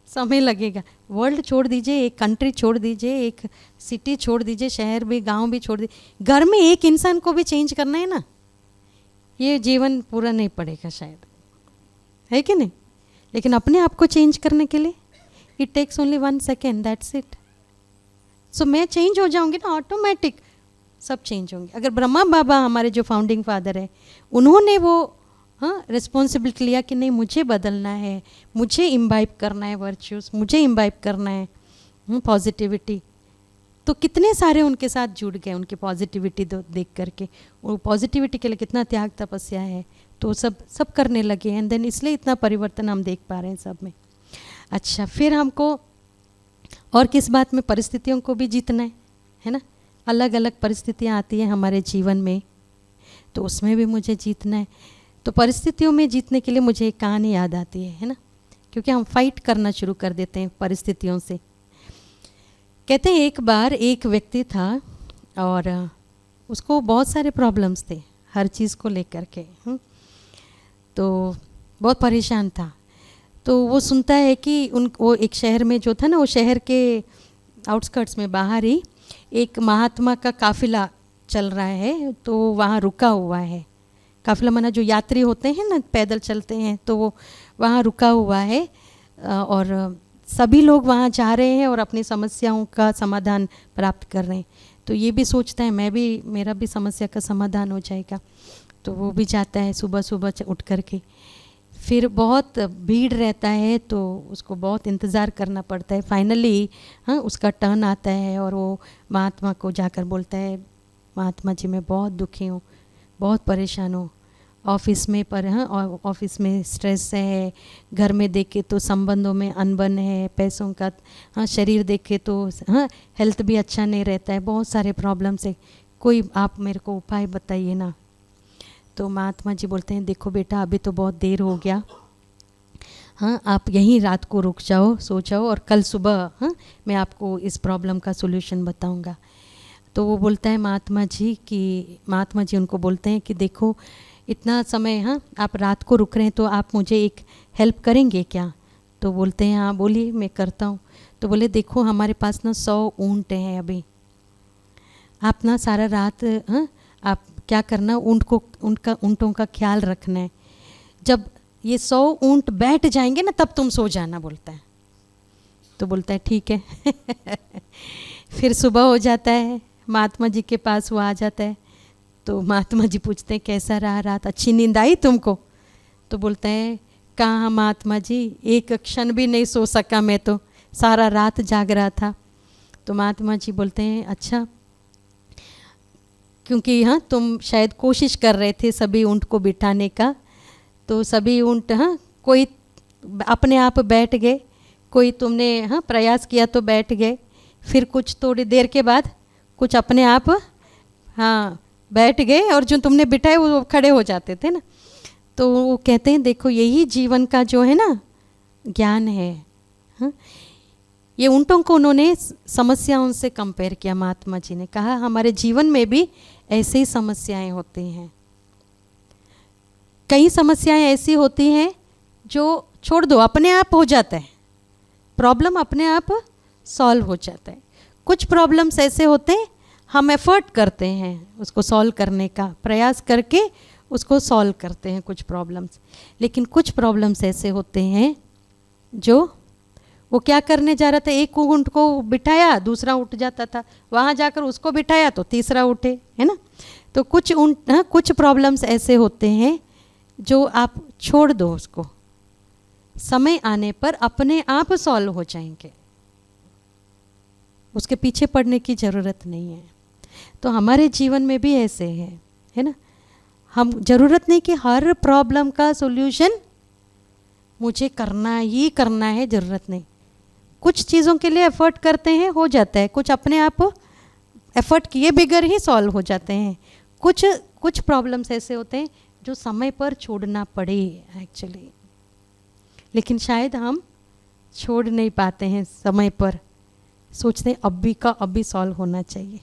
समय लगेगा। वर्ल्ड छोड़ दीजिए, एक कंट्री छोड़ दीजिए, एक सिटी छोड़ दीजिए, शहर भी गांव भी छोड़ दीजिए, घर में एक इंसान को भी चेंज करना है ना, ये जीवन पूरा नहीं पड़ेगा शायद, है कि नहीं। लेकिन अपने आप को चेंज करने के लिए it takes only 1 second, that's it. So मैं चेंज हो जाऊंगी ना, ऑटोमेटिक सब चेंज होंगे। अगर ब्रह्मा बाबा हमारे जो फाउंडिंग फादर है, उन्होंने वो हाँ रिस्पॉन्सिबिलिटी लिया कि नहीं मुझे बदलना है, मुझे इम्बाइब करना है वर्च्यूज़, मुझे इम्बाइब करना है पॉजिटिविटी, तो कितने सारे उनके साथ जुड़ गए उनकी पॉजिटिविटी देख करके। वो पॉजिटिविटी के लिए कितना त्याग तपस्या है, तो सब करने लगे एंड देन इसलिए इतना परिवर्तन हम देख पा रहे हैं सब में। अच्छा, फिर हमको और किस बात में, परिस्थितियों को भी जीतना है ना। अलग अलग परिस्थितियाँ आती हैं हमारे जीवन में, तो उसमें भी मुझे जीतना है। तो परिस्थितियों में जीतने के लिए मुझे एक कहानी याद आती है ना, क्योंकि हम फाइट करना शुरू कर देते हैं परिस्थितियों से। कहते हैं एक बार एक व्यक्ति था और उसको बहुत सारे प्रॉब्लम्स थे हर चीज़ को लेकर के, तो बहुत परेशान था। तो वो सुनता है कि वो एक शहर में जो था ना, वो शहर के आउटस्कर्ट्स में बाहर ही एक महात्मा का काफिला चल रहा है, तो वहाँ रुका हुआ है। काफिला माना जो यात्री होते हैं ना, पैदल चलते हैं, तो वो वहाँ रुका हुआ है और सभी लोग वहाँ जा रहे हैं और अपनी समस्याओं का समाधान प्राप्त कर रहे हैं। तो ये भी सोचता है मेरा भी समस्या का समाधान हो जाएगा, तो वो भी जाता है सुबह सुबह उठ कर के। फिर बहुत भीड़ रहता है तो उसको बहुत इंतज़ार करना पड़ता है। फाइनली हाँ उसका टर्न आता है और वो महात्मा को जाकर बोलता है, महात्मा जी मैं बहुत दुखी हूँ, बहुत परेशान हूँ, ऑफिस में ऑफिस में स्ट्रेस है, घर में देखे तो संबंधों में अनबन है, पैसों का हाँ, शरीर देखे तो हाँ हेल्थ भी अच्छा नहीं रहता है, बहुत सारे प्रॉब्लम्स है, कोई आप मेरे को उपाय बताइए ना। तो महात्मा जी बोलते हैं देखो बेटा अभी तो बहुत देर हो गया, हाँ आप यहीं रात को रुक जाओ, सो जाओ और कल सुबह हाँ मैं आपको इस प्रॉब्लम का सॉल्यूशन बताऊंगा। तो वो बोलता है महात्मा जी उनको बोलते हैं कि देखो इतना समय हाँ आप रात को रुक रहे हैं तो आप मुझे एक हेल्प करेंगे क्या। तो बोलते हैं हाँ बोलिए मैं करता हूँ। तो बोले देखो हमारे पास ना 100 ऊँट हैं अभी, आप ना सारा रात हाँ आप क्या करना ऊँटों का ख्याल रखना है, जब ये 100 ऊँट बैठ जाएंगे ना तब तुम सो जाना बोलता है। तो बोलता है ठीक है फिर सुबह हो जाता है, महात्मा जी के पास वो आ जाता है। तो महात्मा जी पूछते हैं कैसा रहा रात, अच्छी नींद आई तुमको। तो बोलता है कहाँ महात्मा जी, एक क्षण भी नहीं सो सका, मैं तो सारा रात जाग रहा था। तो महात्मा जी बोलते हैं अच्छा, क्योंकि हाँ तुम शायद कोशिश कर रहे थे सभी ऊँट को बिठाने का, तो सभी ऊँट हाँ कोई अपने आप बैठ गए, कोई तुमने हाँ प्रयास किया तो बैठ गए, फिर कुछ थोड़ी देर के बाद कुछ अपने आप हाँ बैठ गए और जो तुमने बिठाए वो खड़े हो जाते थे ना। तो वो कहते हैं देखो यही जीवन का जो है ना ज्ञान है। हाँ ये ऊँटों को उन्होंने समस्याओं से कंपेयर किया। महात्मा जी ने कहा हमारे जीवन में भी ऐसे ही समस्याएं होती हैं। कई समस्याएं ऐसी होती हैं जो छोड़ दो अपने आप हो जाता है, प्रॉब्लम अपने आप सॉल्व हो जाता है। कुछ प्रॉब्लम्स ऐसे होते हैं हम एफर्ट करते हैं उसको सॉल्व करने का, प्रयास करके उसको सॉल्व करते हैं कुछ प्रॉब्लम्स, लेकिन कुछ प्रॉब्लम्स ऐसे होते हैं जो वो क्या करने जा रहा था, एक ऊँट को बिठाया दूसरा उठ जाता था, वहाँ जाकर उसको बिठाया तो तीसरा उठे, है ना। तो कुछ प्रॉब्लम्स ऐसे होते हैं जो आप छोड़ दो, उसको समय आने पर अपने आप सॉल्व हो जाएंगे, उसके पीछे पड़ने की ज़रूरत नहीं है। तो हमारे जीवन में भी ऐसे है ना। हम ज़रूरत नहीं कि हर प्रॉब्लम का सॉल्यूशन मुझे करना ही करना है, ज़रूरत नहीं। कुछ चीज़ों के लिए एफर्ट करते हैं हो जाता है, कुछ अपने आप एफर्ट किए बगैर ही सॉल्व हो जाते हैं। कुछ प्रॉब्लम्स ऐसे होते हैं जो समय पर छोड़ना पड़े एक्चुअली, लेकिन शायद हम छोड़ नहीं पाते हैं समय पर, सोचते हैं अभी का अभी सॉल्व होना चाहिए।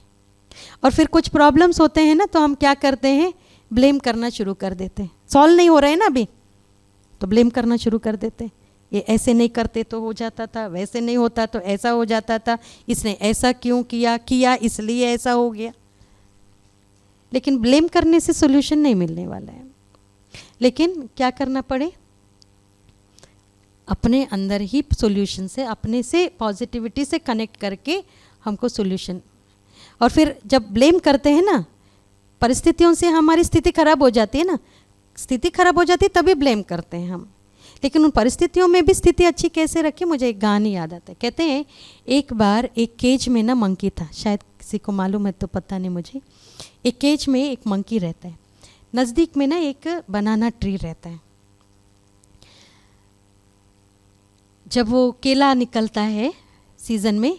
और फिर कुछ प्रॉब्लम्स होते हैं ना, तो हम क्या करते हैं, ब्लेम करना शुरू कर देते हैं। सॉल्व नहीं हो रहा है ना अभी, तो ब्लेम करना शुरू कर देते हैं। ये ऐसे नहीं करते तो हो जाता था, वैसे नहीं होता तो ऐसा हो जाता था, इसने ऐसा क्यों किया इसलिए ऐसा हो गया। लेकिन ब्लेम करने से सोल्यूशन नहीं मिलने वाला है। लेकिन क्या करना पड़े, अपने अंदर ही सॉल्यूशन से, अपने से पॉजिटिविटी से कनेक्ट करके हमको सॉल्यूशन। और फिर जब ब्लेम करते हैं ना, परिस्थितियों से हमारी स्थिति खराब हो जाती है ना, स्थिति खराब हो जाती है तभी ब्लेम करते हैं हम। लेकिन उन परिस्थितियों में भी स्थिति अच्छी कैसे रखें, मुझे एक गाना याद आता है। कहते हैं एक बार एक केज में ना मंकी था, शायद किसी को मालूम है तो पता नहीं मुझे। एक केज में एक मंकी रहता है, नज़दीक में ना एक बनाना ट्री रहता है। जब वो केला निकलता है सीज़न में,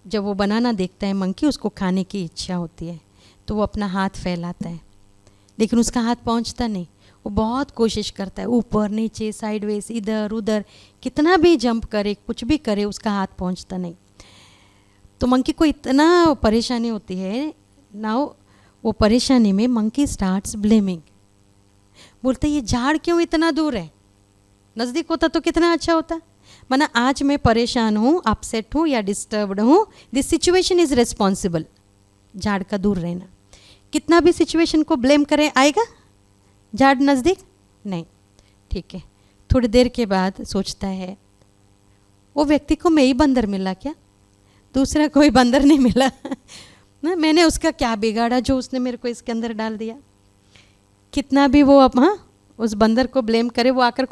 जब वो बनाना देखता है मंकी, उसको खाने की इच्छा होती है, तो वो अपना हाथ फैलाता है, लेकिन उसका हाथ पहुंचता नहीं। वो बहुत कोशिश करता है, ऊपर नीचे साइडवेज इधर उधर, कितना भी जंप करे कुछ भी करे, उसका हाथ पहुंचता नहीं। तो मंकी को इतना परेशानी होती है ना, वो परेशानी में मंकी स्टार्ट्स ब्लेमिंग, बोलते ये झाड़ क्यों इतना दूर है, नज़दीक होता तो कितना अच्छा होता। माना आज मैं परेशान हूँ, अपसेट हूँ या डिस्टर्ब्ड हूँ, दिस सिचुएशन इज़ रिस्पॉन्सिबल, झाड़ का दूर रहना। कितना भी सिचुएशन को ब्लेम करें, आएगा झाड़ नज़दीक नहीं, ठीक है। थोड़ी देर के बाद सोचता है, वो व्यक्ति को मैं ही बंदर मिला क्या, दूसरा कोई बंदर नहीं मिला ना, मैंने उसका क्या बिगाड़ा जो उसने मेरे को इसके अंदर डाल दिया। कितना भी वो अब उस बंदर को ब्लेम करे, वो आकर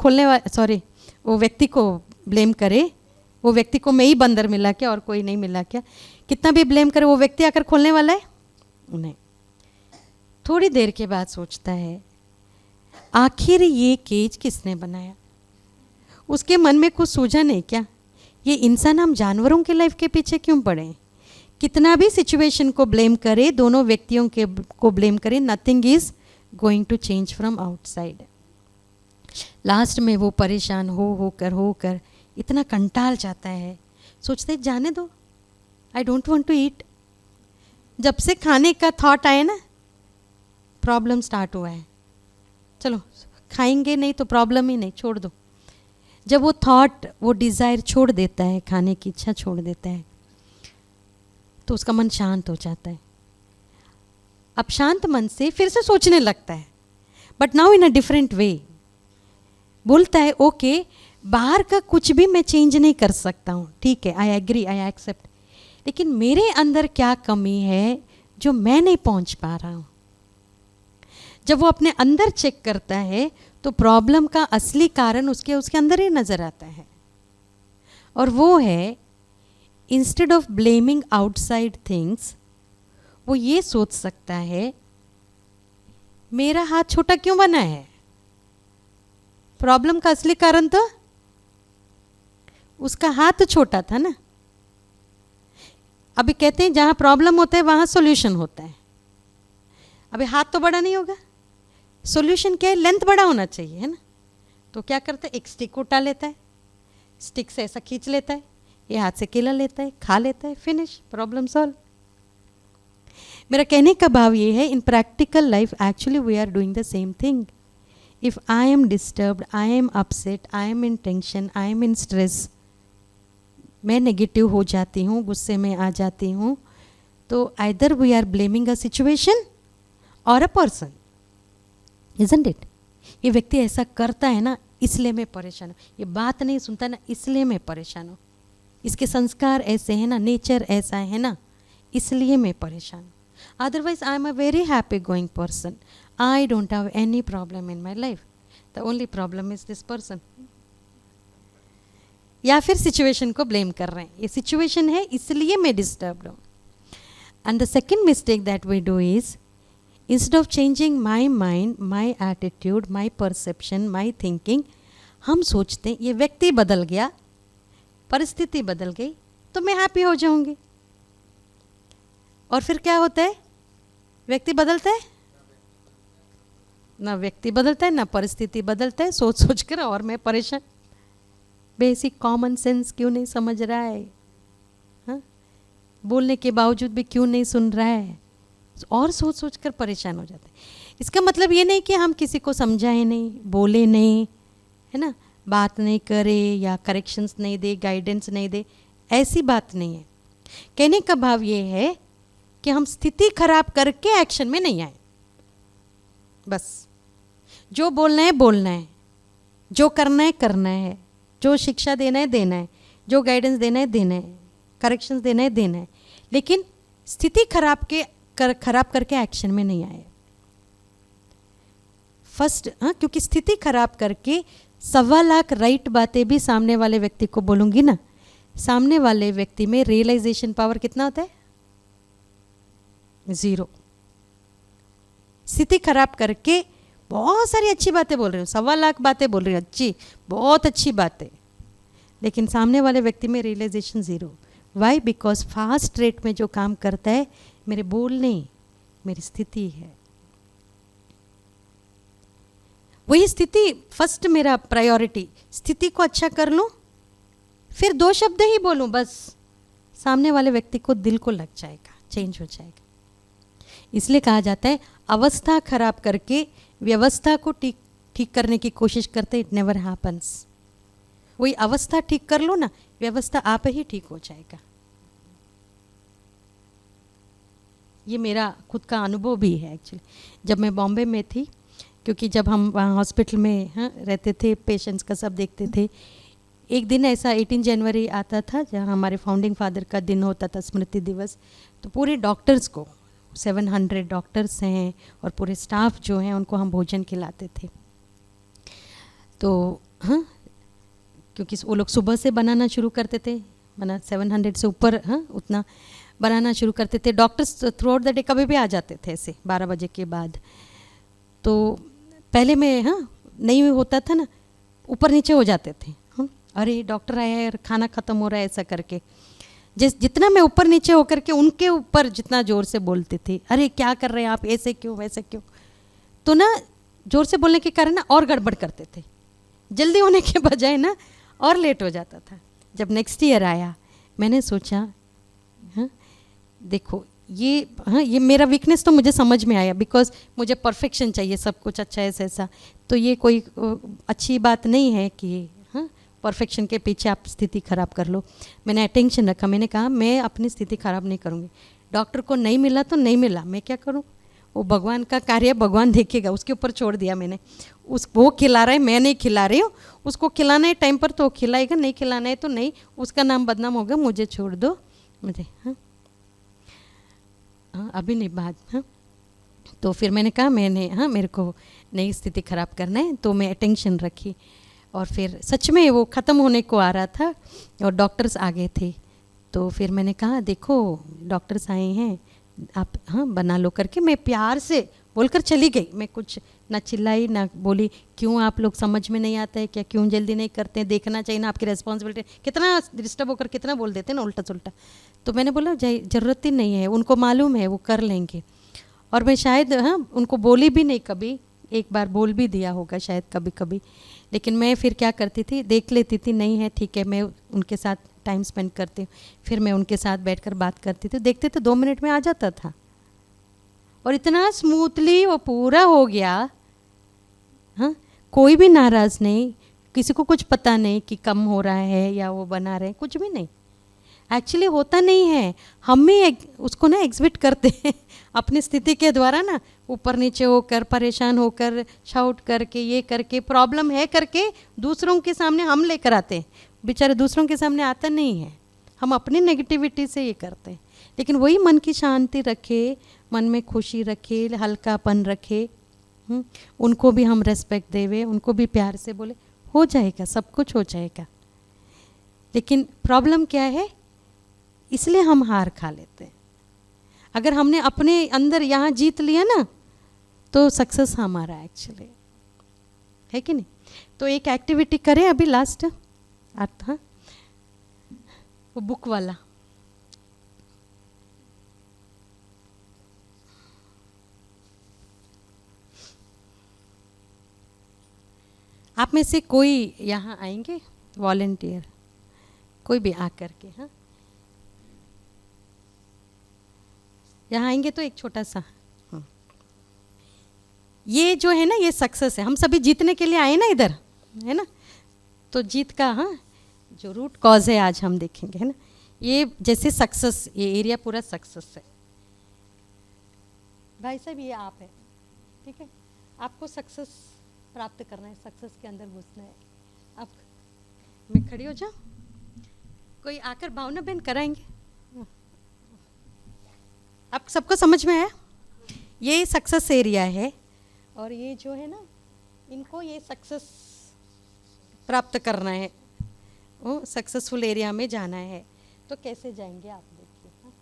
वो व्यक्ति को ब्लेम करे, वो व्यक्ति को मैं ही बंदर मिला क्या और कोई नहीं मिला क्या, कितना भी ब्लेम करे, वो व्यक्ति आकर खोलने वाला है नहीं। थोड़ी देर के बाद सोचता है, आखिर ये केज किसने बनाया। उसके मन में कुछ सूझा नहीं क्या, ये इंसान हम जानवरों के लाइफ के पीछे क्यों पड़े। कितना भी सिचुएशन को ब्लेम करे, दोनों व्यक्तियों के को ब्लेम करे, nothing is going to change from outside. Last में वो परेशान होकर इतना कंटाल जाता है, सोचते जाने दो, I don't want to eat. जब से खाने का थॉट आया ना, प्रॉब्लम स्टार्ट हुआ है, चलो खाएंगे नहीं तो प्रॉब्लम ही नहीं, छोड़ दो। जब वो थॉट, वो डिज़ायर छोड़ देता है, खाने की इच्छा छोड़ देता है, तो उसका मन शांत हो जाता है। अब शांत मन से फिर से सोचने लगता है, but now in a different way. बोलता है ओके, बाहर का कुछ भी मैं चेंज नहीं कर सकता हूँ, ठीक है, आई एग्री, आई एक्सेप्ट, लेकिन मेरे अंदर क्या कमी है जो मैं नहीं पहुँच पा रहा हूँ। जब वो अपने अंदर चेक करता है तो प्रॉब्लम का असली कारण उसके अंदर ही नज़र आता है, और वो है instead of blaming outside things, वो ये सोच सकता है मेरा हाथ छोटा क्यों बना है। प्रॉब्लम का असली कारण तो उसका हाथ छोटा था ना। अभी कहते हैं जहाँ प्रॉब्लम होता है वहाँ सॉल्यूशन होता है। अभी हाथ तो बड़ा नहीं होगा, सॉल्यूशन क्या है, लेंथ बड़ा होना चाहिए, है ना। तो क्या करता है, एक स्टिक उठा लेता है, स्टिक से ऐसा खींच लेता है, ये हाथ से केला लेता है, खा लेता है, फिनिश, प्रॉब्लम सॉल्व। मेरा कहने का भाव ये है, in practical life actually we are doing the same thing. If I am disturbed, I am upset, I am in tension, I am in stress, मैं नेगेटिव हो जाती हूँ, गुस्से में आ जाती हूँ, तो either we are blaming a situation or a person, isn't it? ये व्यक्ति ऐसा करता है ना, इसलिए मैं परेशान हूँ. ये बात नहीं सुनता ना, इसलिए मैं परेशान हूँ. इसके संस्कार ऐसे हैं ना, नेचर ऐसा है ना, इसलिए मैं परेशान हूँ. Otherwise, I am a very happy going person. I don't have any problem in my life. The only problem is this person. या फिर सिचुएशन को ब्लेम कर रहे हैं, ये सिचुएशन है इसलिए मैं डिस्टर्ब्ड हूँ. And the second mistake that we do is, instead of changing my mind, my attitude, my perception, my thinking, हम सोचते हैं ये व्यक्ति बदल गया, परिस्थिति बदल गई तो मैं हैप्पी हो जाऊंगी. और फिर क्या होता है, व्यक्ति बदलता है ना, व्यक्ति बदलता है ना परिस्थिति बदलता है, सोच सोच कर और मैं परेशान. बेसिक कॉमन सेंस क्यों नहीं समझ रहा है, हाँ? बोलने के बावजूद भी क्यों नहीं सुन रहा है, और सोच सोच कर परेशान हो जाते हैं. इसका मतलब ये नहीं कि हम किसी को समझाएं नहीं, बोले नहीं, है ना, बात नहीं करे या करेक्शंस नहीं दे, गाइडेंस नहीं दे, ऐसी बात नहीं है. कहने का भाव ये है कि हम स्थिति खराब करके एक्शन में नहीं आए. बस जो बोलना है बोलना है, जो करना है करना है, जो शिक्षा देना है देना है, जो गाइडेंस देना है देना है, करेक्शंस देना है देना है, लेकिन स्थिति खराब करके एक्शन में नहीं आए. फर्स्ट, हाँ, क्योंकि स्थिति खराब करके 1.25 लाख राइट बातें भी सामने वाले व्यक्ति को बोलूँगी ना, सामने वाले व्यक्ति में रियलाइजेशन पावर कितना होता है, 0. स्थिति खराब करके बहुत सारी अच्छी बातें बोल रही हूँ, 1.25 लाख बातें बोल रही हूँ, अच्छी, बहुत अच्छी बातें, लेकिन सामने वाले व्यक्ति में realization 0. Why? Because fast rate में जो काम करता है मेरे बोल नहीं, मेरी स्थिति है. वही स्थिति फर्स्ट मेरा प्रायोरिटी, स्थिति को अच्छा कर लूँ, फिर 2 शब्द ही बोलूँ बस, सामने वाले व्यक्ति को दिल को लग जाएगा, चेंज हो जाएगा. इसलिए कहा जाता है अवस्था खराब करके व्यवस्था को ठीक करने की कोशिश करते, इट नेवर हैपन्स. वही अवस्था ठीक कर लो ना, व्यवस्था आप ही ठीक हो जाएगा. ये मेरा खुद का अनुभव भी है एक्चुअली. जब मैं बॉम्बे में थी, क्योंकि जब हम वहाँ हॉस्पिटल में, हाँ, रहते थे, पेशेंट्स का सब देखते थे, एक दिन ऐसा 18 जनवरी आता था जहाँ हमारे फाउंडिंग फादर का दिन होता था, स्मृति दिवस. तो पूरे डॉक्टर्स को, 700 डॉक्टर्स हैं और पूरे स्टाफ जो हैं उनको हम भोजन खिलाते थे. तो हाँ, क्योंकि वो लोग सुबह से बनाना शुरू करते थे, माना 700 से ऊपर, हाँ, उतना बनाना शुरू करते थे. Doctors through out the day कभी भी आ जाते थे ऐसे 12 बजे के बाद. तो पहले में, हाँ, नहीं होता था ना, ऊपर नीचे हो जाते थे, हाँ, अरे डॉक्टर आया है, खाना ख़त्म हो रहा है, ऐसा करके. जितना मैं ऊपर नीचे होकर के उनके ऊपर जितना ज़ोर से बोलते थे, अरे क्या कर रहे हैं आप, ऐसे क्यों वैसे क्यों, तो ना ज़ोर से बोलने के कारण ना और गड़बड़ करते थे. जल्दी होने के बजाय ना और लेट हो जाता था. जब नेक्स्ट ईयर आया, मैंने सोचा, हाँ, देखो ये, हाँ, ये मेरा वीकनेस तो मुझे समझ में आया, बिकॉज मुझे परफेक्शन चाहिए, सब कुछ अच्छा है ऐसा. तो ये कोई अच्छी बात नहीं है कि, हाँ, परफेक्शन के पीछे आप स्थिति खराब कर लो. मैंने अटेंशन रखा, मैंने कहा मैं अपनी स्थिति खराब नहीं करूँगी. डॉक्टर को नहीं मिला तो नहीं मिला, मैं क्या करूँ, वो भगवान का कार्य, भगवान देखेगा, उसके ऊपर छोड़ दिया मैंने. वो खिला रहा है, मैं नहीं खिला रही हूँ, उसको खिलाना है टाइम पर तो वो खिलाएगा, नहीं खिलाना है तो नहीं, उसका नाम बदनाम होगा, मुझे छोड़ दो मुझे. हाँ, हाँ, अभी नहीं, बात. हाँ, तो फिर मैंने कहा मैंने, हाँ, मेरे को नई स्थिति खराब करना है, तो मैं अटेंशन रखी. और फिर सच में वो ख़त्म होने को आ रहा था और डॉक्टर्स आ गए थे. तो फिर मैंने कहा देखो डॉक्टर्स आए हैं, आप, हाँ, बना लो करके. मैं प्यार से बोलकर चली गई, मैं कुछ ना चिल्लाई ना बोली, क्यों आप लोग समझ में नहीं आता है क्या, क्यों जल्दी नहीं करते हैं, देखना चाहिए ना, आपकी रिस्पॉन्सिबिलिटी. कितना डिस्टर्ब होकर कितना बोल देते हैं ना उल्टा सुल्टा. तो मैंने बोला ज़रूरत ही नहीं है, उनको मालूम है वो कर लेंगे. और मैं शायद, हाँ, उनको बोली भी नहीं कभी, एक बार बोल भी दिया होगा शायद कभी कभी, लेकिन मैं फिर क्या करती थी, देख लेती थी, नहीं है ठीक है, मैं उनके साथ टाइम स्पेंड करती हूँ. फिर मैं उनके साथ बैठकर बात करती थी, देखते थे 2 मिनट में आ जाता था. और इतना स्मूथली वो पूरा हो गया। हाँ, कोई भी नाराज़ नहीं, किसी को कुछ पता नहीं कि कम हो रहा है या वो बना रहे हैं, कुछ भी नहीं। एक्चुअली होता नहीं है, हम ही उसको ना एग्जिबिट करते हैं अपनी स्थिति के द्वारा ना, ऊपर नीचे होकर, परेशान होकर, शाउट करके, ये करके, प्रॉब्लम है करके दूसरों के सामने हम लेकर आते हैं। बेचारे दूसरों के सामने आता नहीं है, हम अपनी नेगेटिविटी से ये करते हैं। लेकिन वही मन की शांति रखे, मन में खुशी रखे, हल्कापन रखे, उनको भी हम रेस्पेक्ट देवे, उनको भी प्यार से बोले, हो जाएगा, सब कुछ हो जाएगा। लेकिन प्रॉब्लम क्या है, इसलिए हम हार खा लेते हैं। अगर हमने अपने अंदर यहाँ जीत लिया ना, तो सक्सेस हमारा एक्चुअली है कि नहीं। तो एक एक्टिविटी करें अभी लास्ट अर्थ, हाँ, वो बुक वाला। आप में से कोई यहाँ आएंगे वॉलेंटियर, कोई भी आकर के, हाँ यहाँ आएंगे तो एक छोटा सा, हाँ। ये जो है ना, ये सक्सेस है। हम सभी जीतने के लिए आए ना इधर, है ना। तो जीत का, हाँ, जो रूट कॉज है आज हम देखेंगे, है ना। ये जैसे सक्सेस, ये एरिया पूरा सक्सेस है। भाई साहब ये आप है, ठीक है। आपको सक्सेस प्राप्त करना है, सक्सेस के अंदर घुसना है। आप, मैं खड़ी हो जाऊँ, कोई आकर भावना बहन कराएंगे। आप सबको समझ में आया, ये सक्सेस एरिया है, और ये जो है ना, इनको ये सक्सेस प्राप्त करना है, वो सक्सेसफुल एरिया में जाना है। तो कैसे जाएंगे आप देखिए, हाँ,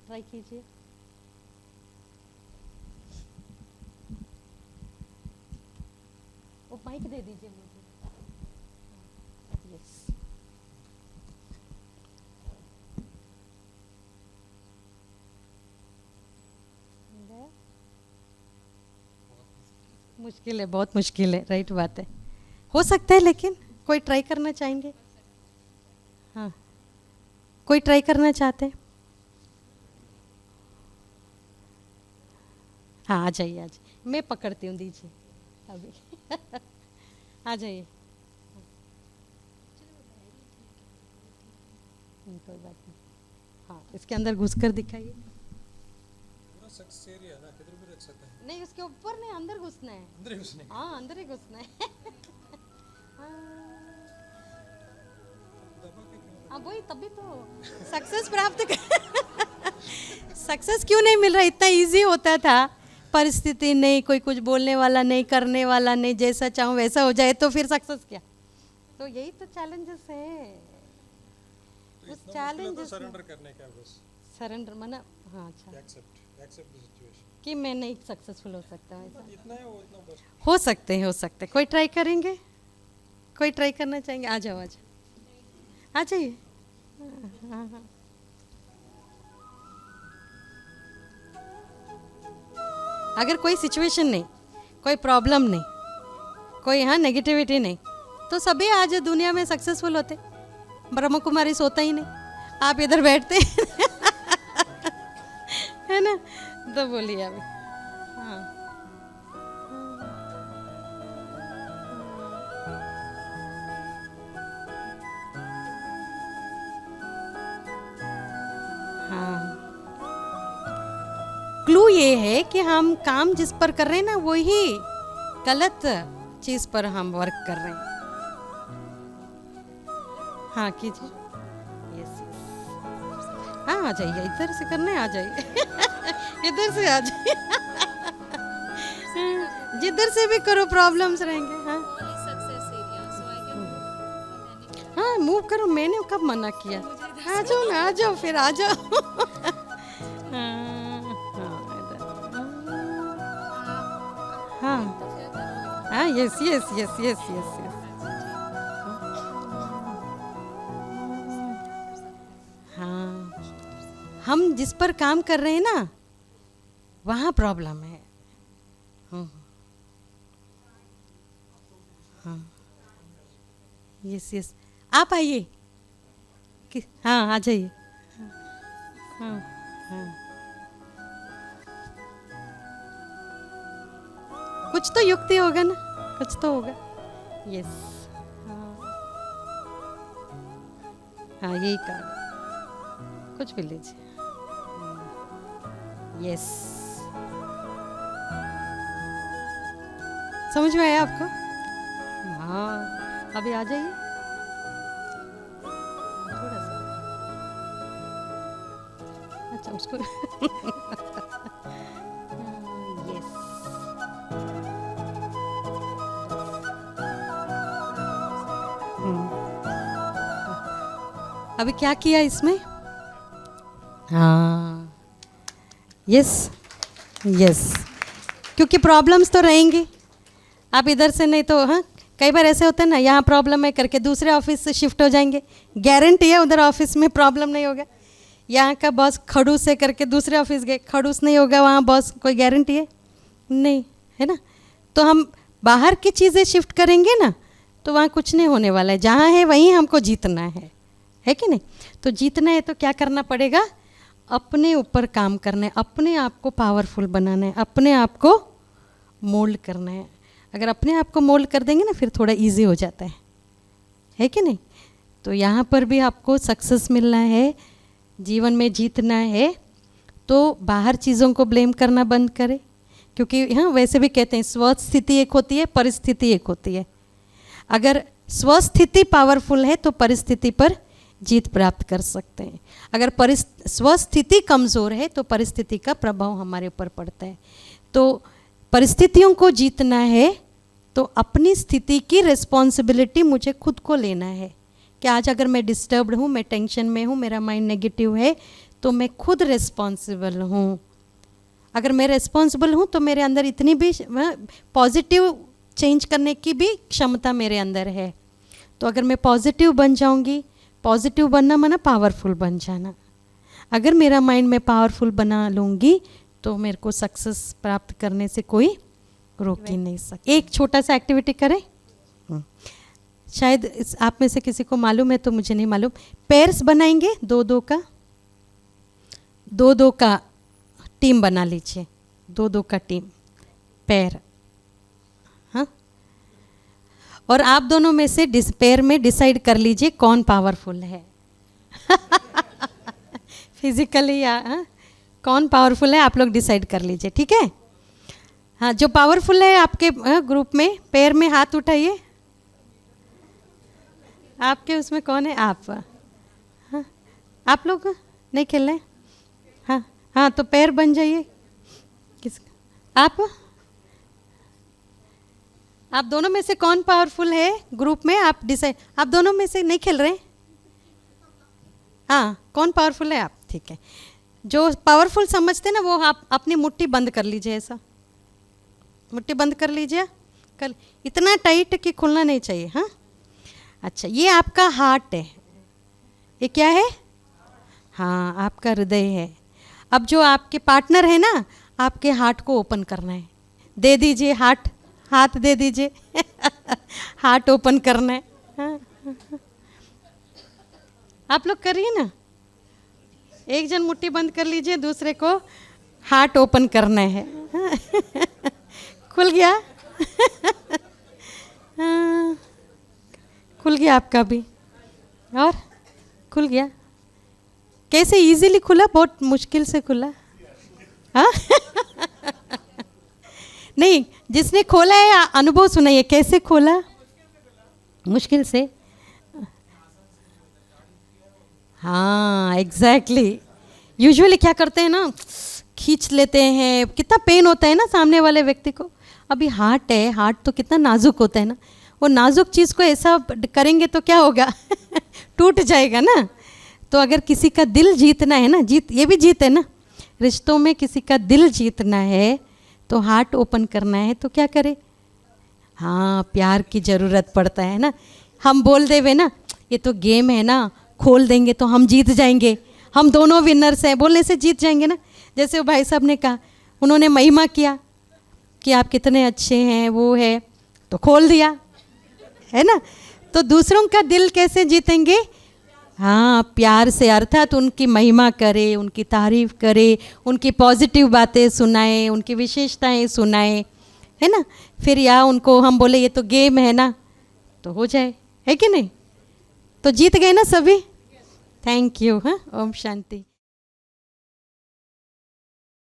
ट्राई कीजिए। वो माइक दे दीजिए मुझे। यस, मुश्किल है, बहुत मुश्किल है, राइट बात है। हो सकता है, लेकिन कोई ट्राई करना चाहेंगे? हाँ, कोई ट्राई करना चाहते हैं? हाँ, आ जाइए, आ जाइए, मैं पकड़ती हूँ, दीजिए अभी। आ जाइए, कोई बात नहीं। हाँ, इसके अंदर घुसकर दिखाइए। पूरा सक्सेस एरिया ना, किधर भी रख सकते हैं। नहीं, उसके ऊपर नहीं, अंदर घुसना है। अंदर ही घुसने का। हाँ, अंदर ही घुसना है। हाँ, वही, तभी तो सक्सेस प्राप्त कर। सक्सेस क्यों नहीं मिल रहा? इतना इजी होता था, परिस्थिति नहीं, कोई कुछ बोलने वाला नहीं, करने वाला नहीं, जैसा चाहूँ वैसा हो जाए, तो फिर सक्सेस क्या? तो यही तो चैलेंजेस है। उस चैलेंजेस, सरेंडर करने का, बस सरेंडर माना, हाँ, अच्छा, एक्सेप्ट द सिचुएशन कि मैं नहीं सक्सेसफुल हो सकता हूँ, ऐसा इतना है, वो इतना बस। हो सकते हैं, हो सकते हैं। कोई ट्राई करेंगे? कोई ट्राई करना चाहेंगे? आ जाओ, आ जाओ, आ जाइए। हाँ, हाँ। अगर कोई सिचुएशन नहीं, कोई प्रॉब्लम नहीं, कोई यहाँ नेगेटिविटी नहीं, तो सभी आज दुनिया में सक्सेसफुल होते। ब्रह्म कुमारी सोता ही नहीं, आप इधर बैठते है ना। तो बोलिए अभी, हाँ, हाँ। क्लू ये है कि हम काम जिस पर कर रहे हैं ना, वही गलत चीज पर हम वर्क कर रहे हैं। हाँ, कीजिए। यस, यस, हाँ, आ जाइए, इधर से करना है, आ जाइए। इधर से आ जाइए। जिधर से भी करो, प्रॉब्लम्स रहेंगे। हाँ, हाँ, मूव करो, मैंने कब मना किया? आ जाओ ना, आ जाओ, फिर आ जाओ। हाँ, हाँ, yes, yes, yes, yes, yes, yes. हाँ, हम जिस पर काम कर रहे हैं ना, वहाँ प्रॉब्लम है। हाँ, यस, यस, आप आइए। हाँ, आ जाइए। हाँ, हाँ। कुछ तो युक्ति होगा ना, कुछ तो होगा। यस, हाँ यही कार्ड, कुछ भी लीजिए। यस, समझ में आया आपको? हाँ, अभी आ जाइए थोड़ा सा। अच्छा उसको यस, अभी क्या किया इसमें? हाँ, यस यस, क्योंकि प्रॉब्लम्स तो रहेंगी। आप इधर से नहीं तो, हाँ कई बार ऐसे होते हैं ना, यहाँ प्रॉब्लम है करके दूसरे ऑफिस से शिफ्ट हो जाएंगे, गारंटी है उधर ऑफिस में प्रॉब्लम नहीं होगा। यहाँ का बॉस खड़ूस है करके दूसरे ऑफिस गए, खड़ूस नहीं होगा वहाँ बॉस, कोई गारंटी है नहीं, है ना। तो हम बाहर की चीज़ें शिफ्ट करेंगे ना तो वहाँ कुछ नहीं होने वाला है। जहाँ है वहीं हमको जीतना है कि नहीं। तो जीतना है तो क्या करना पड़ेगा? अपने ऊपर काम करना है, अपने आप को पावरफुल बनाना है, अपने आप को मोल्ड करना है। अगर अपने आप को मोल्ड कर देंगे ना फिर थोड़ा इजी हो जाता है कि नहीं। तो यहाँ पर भी आपको सक्सेस मिलना है, जीवन में जीतना है, तो बाहर चीज़ों को ब्लेम करना बंद करें। क्योंकि हाँ वैसे भी कहते हैं स्वस्थिति एक होती है, परिस्थिति एक होती है। अगर स्वस्थिति पावरफुल है तो परिस्थिति पर जीत प्राप्त कर सकते हैं। अगर स्वस्थिति कमज़ोर है तो परिस्थिति का प्रभाव हमारे ऊपर पड़ता है। तो परिस्थितियों को जीतना है तो अपनी स्थिति की रिस्पॉन्सिबिलिटी मुझे खुद को लेना है कि आज अगर मैं डिस्टर्ब्ड हूँ, मैं टेंशन में हूँ, मेरा माइंड नेगेटिव है, तो मैं खुद रिस्पॉन्सिबल हूँ। अगर मैं रिस्पॉन्सिबल हूँ तो मेरे अंदर इतनी भी पॉजिटिव चेंज करने की भी क्षमता मेरे अंदर है। तो अगर मैं पॉजिटिव बन जाऊँगी, पॉजिटिव बनना माना पावरफुल बन जाना। अगर मेरा माइंड मैं पावरफुल बना लूँगी तो मेरे को सक्सेस प्राप्त करने से कोई रोक ही नहीं सकता। एक छोटा सा एक्टिविटी करें, शायद आप में से किसी को मालूम है तो मुझे नहीं मालूम। पेयर्स बनाएंगे, दो दो का टीम बना लीजिए, दो का टीम पेयर। हाँ, और आप दोनों में से पेयर में डिसाइड कर लीजिए कौन पावरफुल है फिजिकली या कौन पावरफुल है, आप लोग डिसाइड कर लीजिए, ठीक है। हाँ, जो पावरफुल है आपके ग्रुप में, पेयर में हाथ उठाइए। आपके उसमें कौन है? आप। हाँ, आप लोग नहीं खेल रहे? हाँ हाँ, तो पेयर बन जाइए। किसका? आप दोनों में से कौन पावरफुल है ग्रुप में, आप डिसाइड। आप दोनों में से नहीं खेल रहे? हाँ, कौन पावरफुल है आप? ठीक है, जो पावरफुल समझते हैं ना वो आप अपनी मुट्ठी बंद कर लीजिए, ऐसा मुट्ठी बंद कर लीजिए, कल इतना टाइट कि खुलना नहीं चाहिए। हाँ, अच्छा, ये आपका हार्ट है, ये क्या है? हाँ, आपका हृदय है। अब जो आपके पार्टनर है ना, आपके हार्ट को ओपन करना है। दे दीजिए हाथ दे दीजिए हार्ट ओपन करना है। हाँ, आप लोग करिए ना, एक जन मुट्ठी बंद कर लीजिए, दूसरे को हार्ट ओपन करना है। खुल गया खुल गया आपका भी, और खुल गया। कैसे इजीली खुला? बहुत मुश्किल से खुला। हाँ नहीं, जिसने खोला है अनुभव सुनाइए, कैसे खोला? मुश्किल से। हाँ एग्जैक्टली, यूजुअली क्या करते हैं ना, खींच लेते हैं, कितना पेन होता है ना सामने वाले व्यक्ति को। अभी हार्ट है, हार्ट तो कितना नाजुक होता है ना, वो नाजुक चीज़ को ऐसा करेंगे तो क्या होगा टूट जाएगा ना। तो अगर किसी का दिल जीतना है ना, ये भी जीत है ना, रिश्तों में किसी का दिल जीतना है तो हार्ट ओपन करना है, तो क्या करे? हाँ, प्यार की ज़रूरत पड़ता है ना। हम बोल देवे ना, ये तो गेम है ना, खोल देंगे तो हम जीत जाएंगे, हम दोनों विनर्स हैं, बोलने से जीत जाएंगे ना। जैसे वो भाई साहब ने कहा, उन्होंने महिमा किया कि आप कितने अच्छे हैं, वो है, तो खोल दिया, है ना। तो दूसरों का दिल कैसे जीतेंगे? हाँ, प्यार से, अर्थात उनकी महिमा करे, उनकी तारीफ करे, उनकी पॉजिटिव बातें सुनाए, उनकी विशेषताएं सुनाए, है ना। फिर या उनको हम बोले ये तो गेम है ना, तो हो जाए, है कि नहीं। तो जीत गए ना सभी। Thank you. हाँ, ओम शांति।